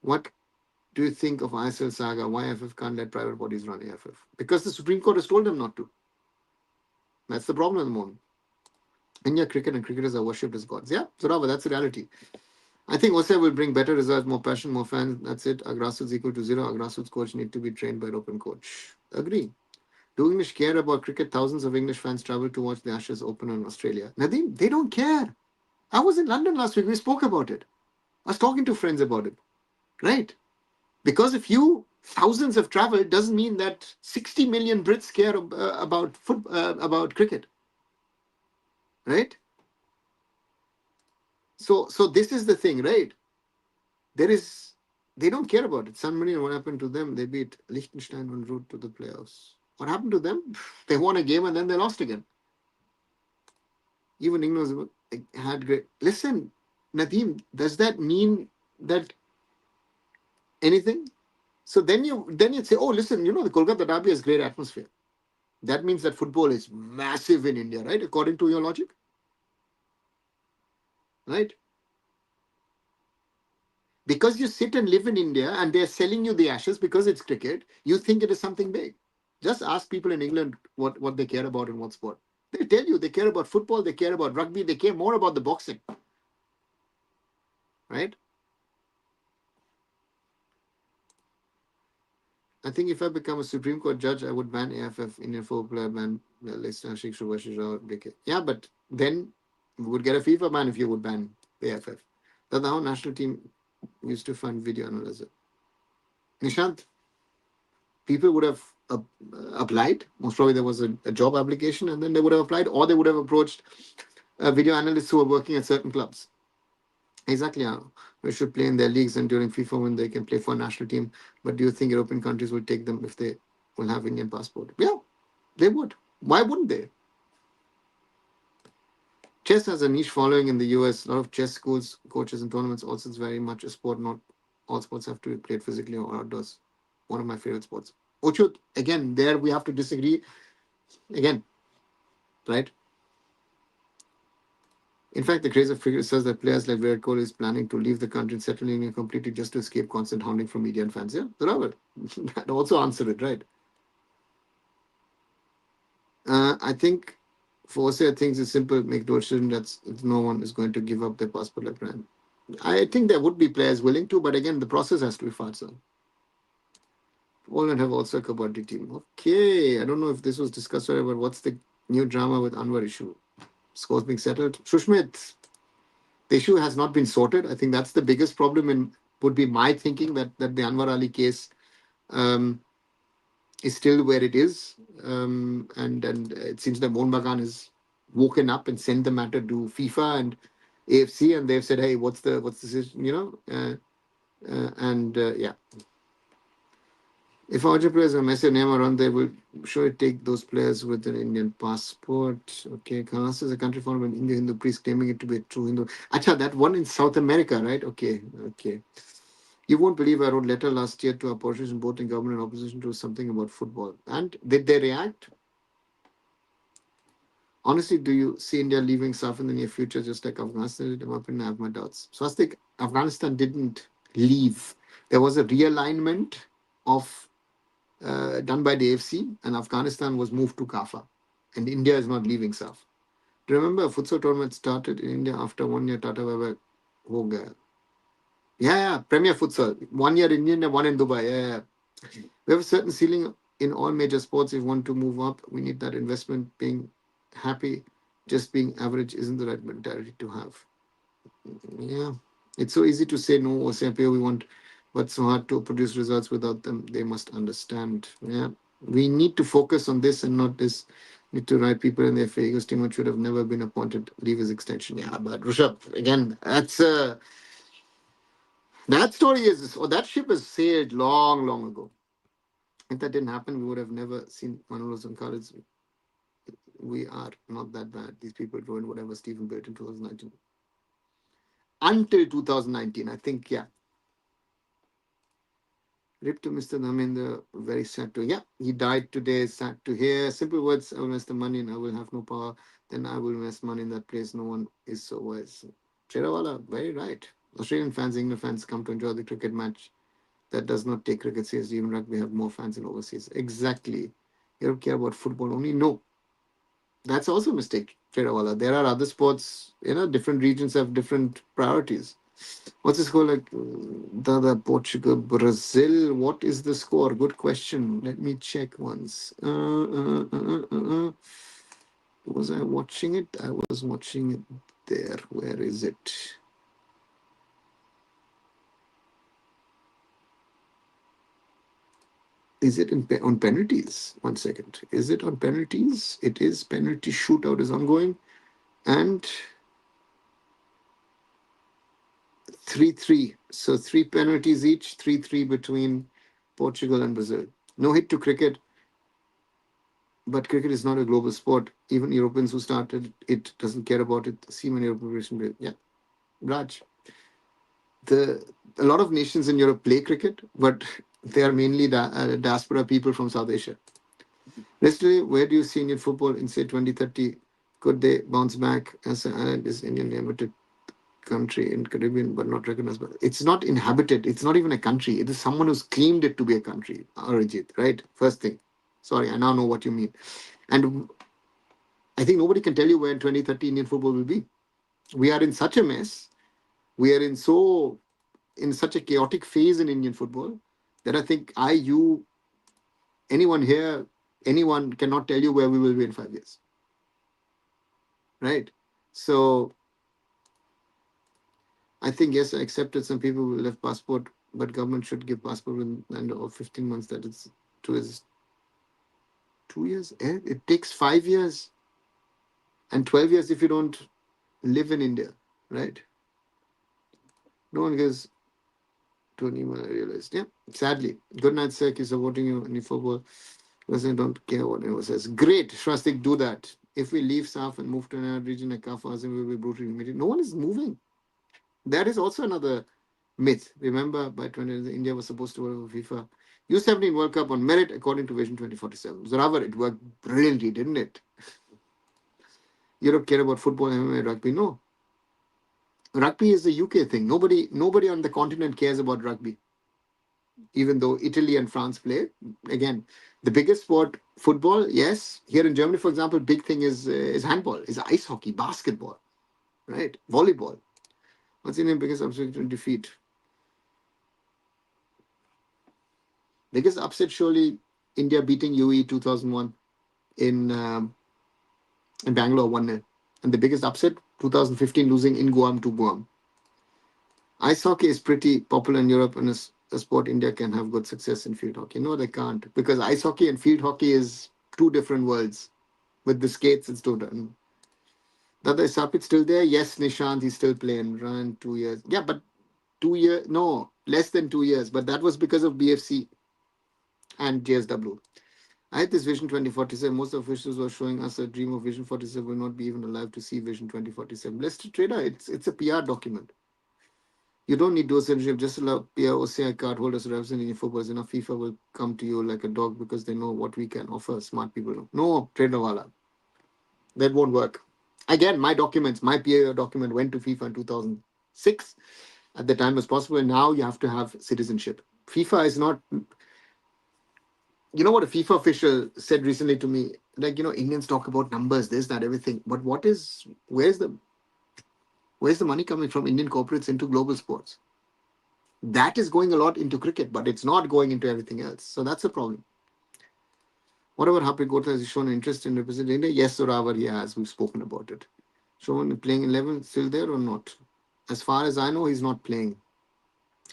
What do you think of ISL saga? Why AIFF can't let private bodies run AIFF? Because the Supreme Court has told them not to. That's the problem at the moment. India cricket and cricketers are worshipped as gods. Yeah, Surava, that's the reality. I think OSA will bring better results, more passion, more fans. That's it. Our grassroots equal to zero. Our grassroots coach need to be trained by an open coach. Agree. Do English care about cricket? Thousands of English fans travel to watch the Ashes Open in Australia. Nadeem, they don't care. I was in London last week. We spoke about it. I was talking to friends about it. Right? Because if thousands have traveled, doesn't mean that 60 million Brits care about cricket. Right? So this is the thing, right? They don't care about it. San Marino, what happened to them? They beat Liechtenstein en route to the playoffs. What happened to them? They won a game and then they lost again. Even England had great. Listen, Nadeem, does that mean that anything? So then you'd say, oh, listen, the Kolkata Derby has great atmosphere. That means that football is massive in India, right? According to your logic, right? Because you sit and live in India and they're selling you the Ashes because it's cricket, you think it is something big. Just ask people in England what they care about in what sport. They tell you they care about football, they care about rugby, they care more about the boxing. Right? I think if I become a Supreme Court judge, I would ban AIFF, Indian Football Player Ban, Listener Sheikh Shubhash BK. Yeah, but then we would get a FIFA ban if you would ban the AIFF. That's how national team used to fund video analysis. Nishant, people would have applied. Most probably there was a job application, and then they would have applied, or they would have approached video analysts who are working at certain clubs. Exactly. We should play in their leagues and during FIFA when they can play for a national team. But do you think European countries will take them if they will have Indian passport? Yeah, they would. Why wouldn't they? Chess has a niche following in the US. A lot of chess schools, coaches, and tournaments. Also, it's very much a sport. Not all sports have to be played physically or outdoors. One of my favorite sports. Ochut, again, there we have to disagree. Again, right? In fact, the crazy figure says that players like Virat Kohli is planning to leave the country and settle in India completely just to escape constant hounding from media and fans. Yeah, Robert. That also answered it, right? I think for Osea things is simple. Make no decision that no one is going to give up their passport like Ryan. I think there would be players willing to, but again, the process has to be faster. Poland have also a kabaddi team. Okay, I don't know if this was discussed earlier, but what's the new drama with Anwar issue? Scores being settled. Shushmit, the issue has not been sorted. I think that's the biggest problem, and would be my thinking that the Anwar Ali case um, is still where it is, and it seems that Mohun Bagan has woken up and sent the matter to FIFA and AFC, and they've said, "Hey, what's the decision?" Yeah. If our players are Messi or Neymar on, they will sure take those players with an Indian passport. Okay, Kansas is a country formed by Indian Hindu priest claiming it to be a true Hindu. Acha, that one in South America, right? Okay, okay. You won't believe I wrote a letter last year to our politicians, both in government and opposition, to something about football. And did they react? Honestly, do you see India leaving SAF in the near future, just like Afghanistan did? In my opinion, I have my doubts. So I think Afghanistan didn't leave. There was a realignment of done by the AFC, and Afghanistan was moved to CAFA, and India is not leaving SAF. Remember, a futsal tournament started in India after 1 year. Tata Baba ho gaya. Yeah, Premier Futsal. 1 year in India, one in Dubai. Yeah. We have a certain ceiling in all major sports. If we want to move up, we need that investment. Being happy, just being average isn't the right mentality to have. Yeah, it's so easy to say no or say we want, but so hard to produce results without them. They must understand. Yeah, we need to focus on this and not this. Need to write people in their favors. Timo should have never been appointed. Leave his extension. Yeah, but Rishabh again. That story is or that ship has sailed long, long ago. If that didn't happen, we would have never seen Manolos and Khalid's. We are not that bad. These people ruined whatever Stephen built in 2019. Until 2019, I think, yeah. Rip to Mr. Dharmendra, very sad to. Yeah, he died today, sad to hear. Simple words, I will invest the money and I will have no power. Then I will invest money in that place. No one is so wise. Cherawala, very right. Australian fans, England fans come to enjoy the cricket match. That does not take cricket seriously. Even rugby have more fans in overseas. Exactly. You don't care about football only? No. That's also a mistake, Cherawala. There are other sports, different regions have different priorities. What's the score like? The Portugal, Brazil. What is the score? Good question. Let me check once. Was I watching it? I was watching it there. Where is it? Is it on penalties? 1 second. Is it on penalties? It is. Penalty shootout is ongoing. And 3-3. So 3 penalties each, 3-3 between Portugal and Brazil. No hit to cricket, but cricket is not a global sport. Even Europeans who started it doesn't care about it. See many European. Yeah, Raj. The a lot of nations in Europe play cricket, but they are mainly diaspora people from South Asia. Recently, where do you see Indian football in say 2030? Could they bounce back as an island is Indian limited country in Caribbean but not recognized? But it's not inhabited. It's not even a country. It is someone who's claimed it to be a country. Arijit, right? First thing. Sorry, I now know what you mean. And I think nobody can tell you where in 2030 Indian football will be. We are in such a mess. We are in such a chaotic phase in Indian football that I think you Anyone here, anyone cannot tell you where we will be in 5 years, right? So I think yes, I accepted some people will have passport, but government should give passport within under or 15 months. That is 2 years. 2 years? It takes 5 years and 12 years if you don't live in India, right? No one gives to an email. I realized. Yeah, sadly. Good night, sir. He's supporting you in football. Because I don't care what anyone says. Great, Swastik, do that. If we leave South and move to another region like Kafaz, we will be brutally immediate. No one is moving. That is also another myth. Remember, by 20, India was supposed to work with FIFA U17 World Cup on merit according to Vision 2047. Zoravar, it worked brilliantly, didn't it? Europe care about football, MMA, rugby. No. Rugby is a UK thing. Nobody on the continent cares about rugby, even though Italy and France play. Again, the biggest sport, football, yes. Here in Germany, for example, big thing is handball, is ice hockey, basketball, right? Volleyball. What's the name biggest upset to defeat? Biggest upset surely India beating UE 2001 in in Bangalore 1-0. And the biggest upset 2015 losing in Guam to Guam. Ice hockey is pretty popular in Europe and is a sport India can have good success in field hockey. No, they can't because ice hockey and field hockey is two different worlds. With the skates, it's two different. Dada, is Sapit still there? Yes, Nishant, he's still playing. Run 2 years. Yeah, but 2 years, no, less than 2 years. But that was because of BFC and JSW. I had this Vision 2047. Most officials were showing us a dream of Vision 47 will not be even alive to see Vision 2047. Blessed trader, it's a PR document. You don't need dual citizenship, just allow PR OCI card holders representing your footballers. Enough FIFA will come to you like a dog because they know what we can offer. Smart people. No, trader wala. That won't work. Again, my documents, my PA document went to FIFA in 2006. At the time it was possible. Now you have to have citizenship. FIFA is not, you know what a FIFA official said recently to me? Like, Indians talk about numbers, this, that, everything. But where's the money coming from Indian corporates into global sports? That is going a lot into cricket, but it's not going into everything else. So that's a problem. What about Happy Gota? Has he shown interest in representing India? Yes, Suravar, he has. We've spoken about it. Shown playing 11 still there or not? As far as I know, he's not playing.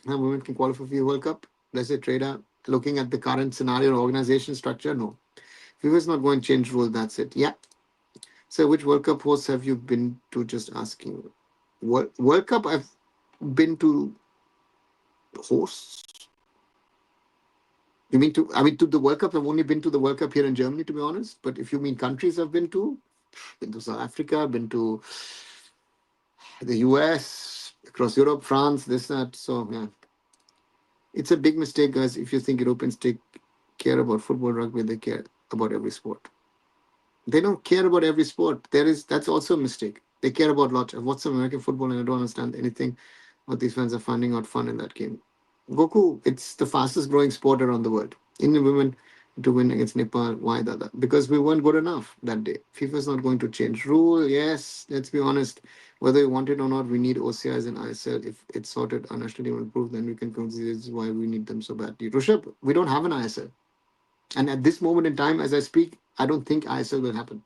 Now, women can qualify for the World Cup. Let's say trader, looking at the current scenario or organization structure, no. FIFA is not going to change rule. That's it. Yeah. So, which World Cup hosts have you been to? Just asking. World Cup, I've been to hosts. You mean to? I mean, to the World Cup. I've only been to the World Cup here in Germany, to be honest. But if you mean countries, I've been to South Africa, been to the US, across Europe, France, this, that. So yeah, it's a big mistake, guys. If you think Europeans care about football, rugby, they care about every sport. They don't care about every sport. That's also a mistake. They care about lots. I've watched some American football and I don't understand anything. What these fans are finding out fun in that game. Goku, it's the fastest growing sport around the world. Indian women to win against Nepal. Why that? Because we weren't good enough that day. FIFA is not going to change rule. Yes, let's be honest. Whether you want it or not, we need OCIs and ISL. If it's sorted, our national team will improve, then we can consider this is why we need them so badly. Rushabh, we don't have an ISL. And at this moment in time, as I speak, I don't think ISL will happen.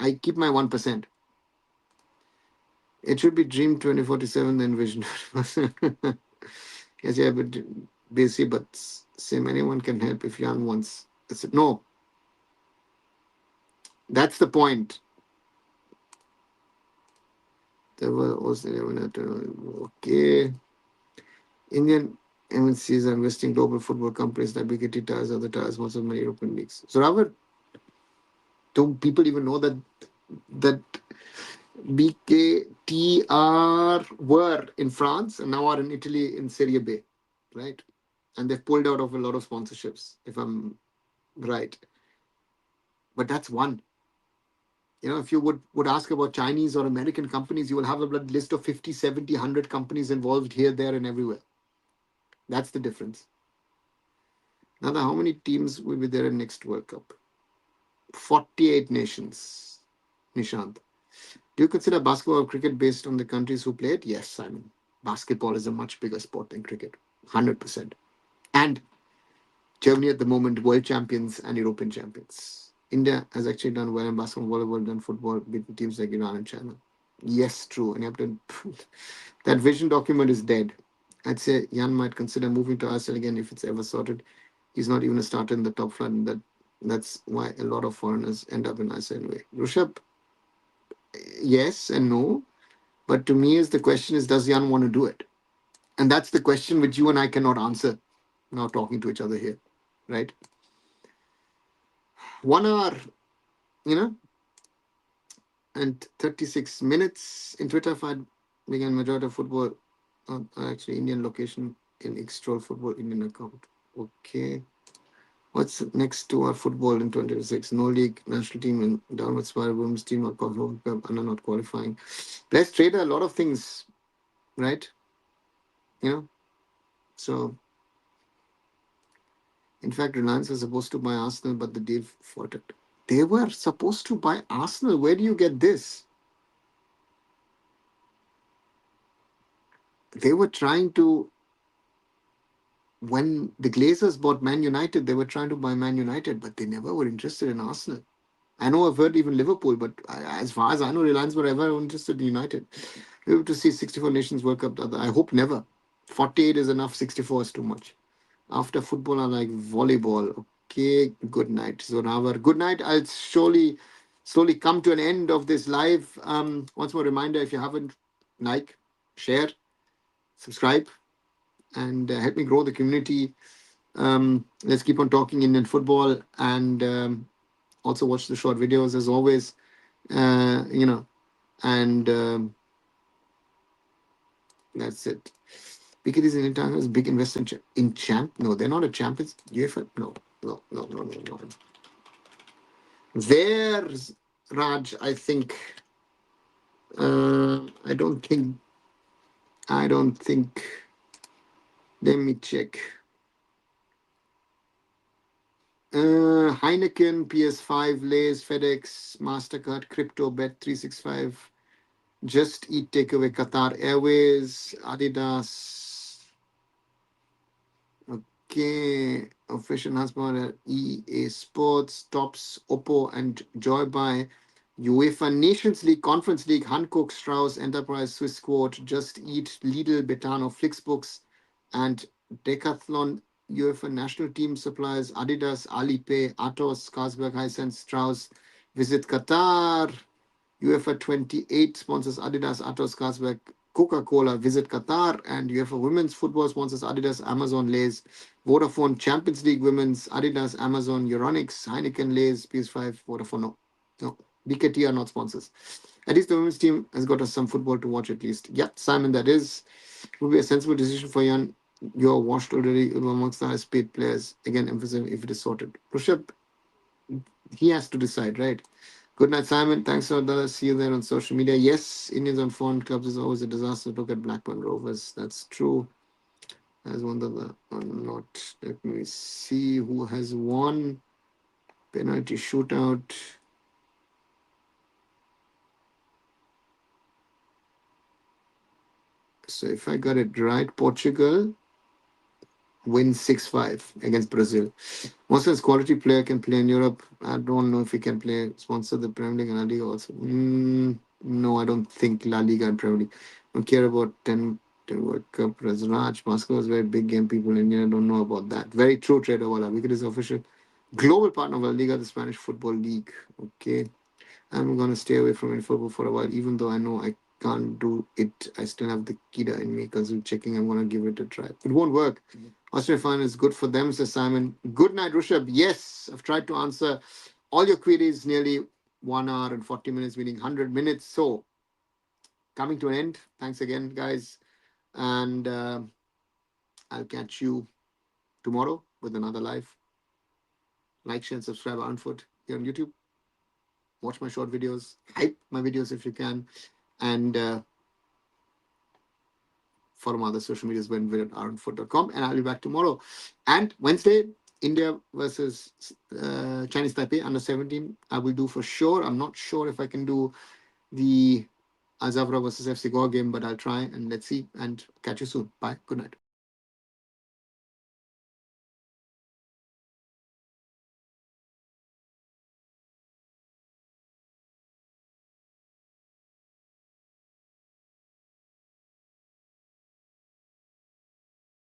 I keep my 1%. It should be Dream 2047, then Vision. Yes, yeah, but busy, but same anyone can help if Jan wants. No, that's the point. There were also okay. Indian MNCs are investing global football companies like BKT Tires, other tires, most of many European leagues. So, Robert, don't people even know that BKTR were in France and now are in Italy in Serie B, right? And they've pulled out of a lot of sponsorships, if I'm right. But that's one. If you would ask about Chinese or American companies, you will have a list of 50, 70, 100 companies involved here, there, and everywhere. That's the difference. Now, how many teams will be there in next World Cup? 48 nations. Nishant. Do you consider basketball or cricket based on the countries who play it? Yes, Simon. Basketball is a much bigger sport than cricket. 100%. And Germany at the moment, world champions and European champions. India has actually done well in basketball, volleyball, done football, beating teams like Iran and China. Yes, true. And you have to, that vision document is dead. I'd say Jan might consider moving to Arsenal again if it's ever sorted. He's not even a starter in the top flight, and that's why a lot of foreigners end up in Arsenal anyway. Rushabh, yes and no. But to me, is the question is, does Jan want to do it? And that's the question which you and I cannot answer now talking to each other here, right? 1 hour, you know, and 36 minutes in Twitter fight began majority of football, actually Indian location in Extrol Football Indian account. Okay. What's next to our football in 2026? No league, national team, and downward spiral, women's team not qualifying, and not qualifying. Let's trade a lot of things, right? You know, so in fact, Reliance was supposed to buy Arsenal, but the deal faltered. They were supposed to buy Arsenal. Where do you get this? They were trying to, when the Glazers bought Man United, they were trying to buy Man United, but they never were interested in Arsenal. I know I've heard even Liverpool, but as far as I know, Reliance were ever interested in United. We have to see 64 Nations World Cup. I hope never. 48 is enough, 64 is too much. After football, I like volleyball. Okay, good night. Zonavar. Good night. I'll slowly come to an end of this live. Once more reminder, if you haven't, like, share, subscribe, and help me grow the community. Let's keep on talking Indian football, and also watch the short videos as always. And that's it. Because these Indian Tigers big investor in champ. No, they're not a champions. UEFA. No, no. There's Raj. I think. I don't think. I don't think. Let me check. Heineken, PS5, Lays, FedEx, Mastercard, Crypto, Bet365, Just Eat Takeaway, Qatar Airways, Adidas. Okay, official announcement: EA Sports, Tops, Oppo, and Joybuy. UEFA Nations League, Conference League, Hankook, Strauss, Enterprise, Swiss Quote, Just Eat, Lidl, Betano, Flixbooks, and Decathlon. UEFA national team suppliers: Adidas, Alipay, Atos, Carlsberg, Hisense, Strauss. Visit Qatar. UEFA 28 sponsors Adidas, Atos, Carlsberg, Coca-Cola. Visit Qatar. And UEFA Women's Football sponsors Adidas, Amazon, Lays, Vodafone, Champions League Women's, Adidas, Amazon, Euronics, Heineken, Lays, PS5, Vodafone. No. BKT are not sponsors. At least the women's team has got us some football to watch at least. Yep, Simon, that is. It would be a sensible decision for Jan. You're washed already amongst the highest paid players. Again, emphasizing if it is sorted. Rushabh, he has to decide, right? Good night, Simon. Thanks for the. See you there on social media. Yes, Indians on foreign clubs is always a disaster. Look at Blackburn Rovers. That's true. As one of the not. Let me see who has won. Penalty shootout. So if I got it right, Portugal wins 6-5 against Brazil. Most quality player can play in Europe. I don't know if he can play sponsor the Premier League and La Liga also. No, I don't think La Liga and Premier League. Don't care about 10 World Cup. Raj, Moscow is very big game. People in India don't know about that. Very true, Trader Wala. Because it's official global partner of La Liga, the Spanish Football League. Okay. I'm going to stay away from any football for a while, even though I know I can't do it. I still have the Kida in me because I'm checking. I'm going to give it a try. It won't work. Australia final is good for them, says Simon. Good night, Rushabh. Yes, I've tried to answer all your queries, nearly 1 hour and 40 minutes, meaning 100 minutes. So, coming to an end. Thanks again, guys. And I'll catch you tomorrow with another live. Like, share, and subscribe Arunfoot here on YouTube. Watch my short videos. Hype my videos if you can. And follow my other social medias when we're at arunfoot.com. And I'll be back tomorrow. And Wednesday, India versus Chinese Taipei under 17. I will do for sure. I'm not sure if I can do the Azavra versus FC Goa game, but I'll try and let's see. And catch you soon. Bye. Good night.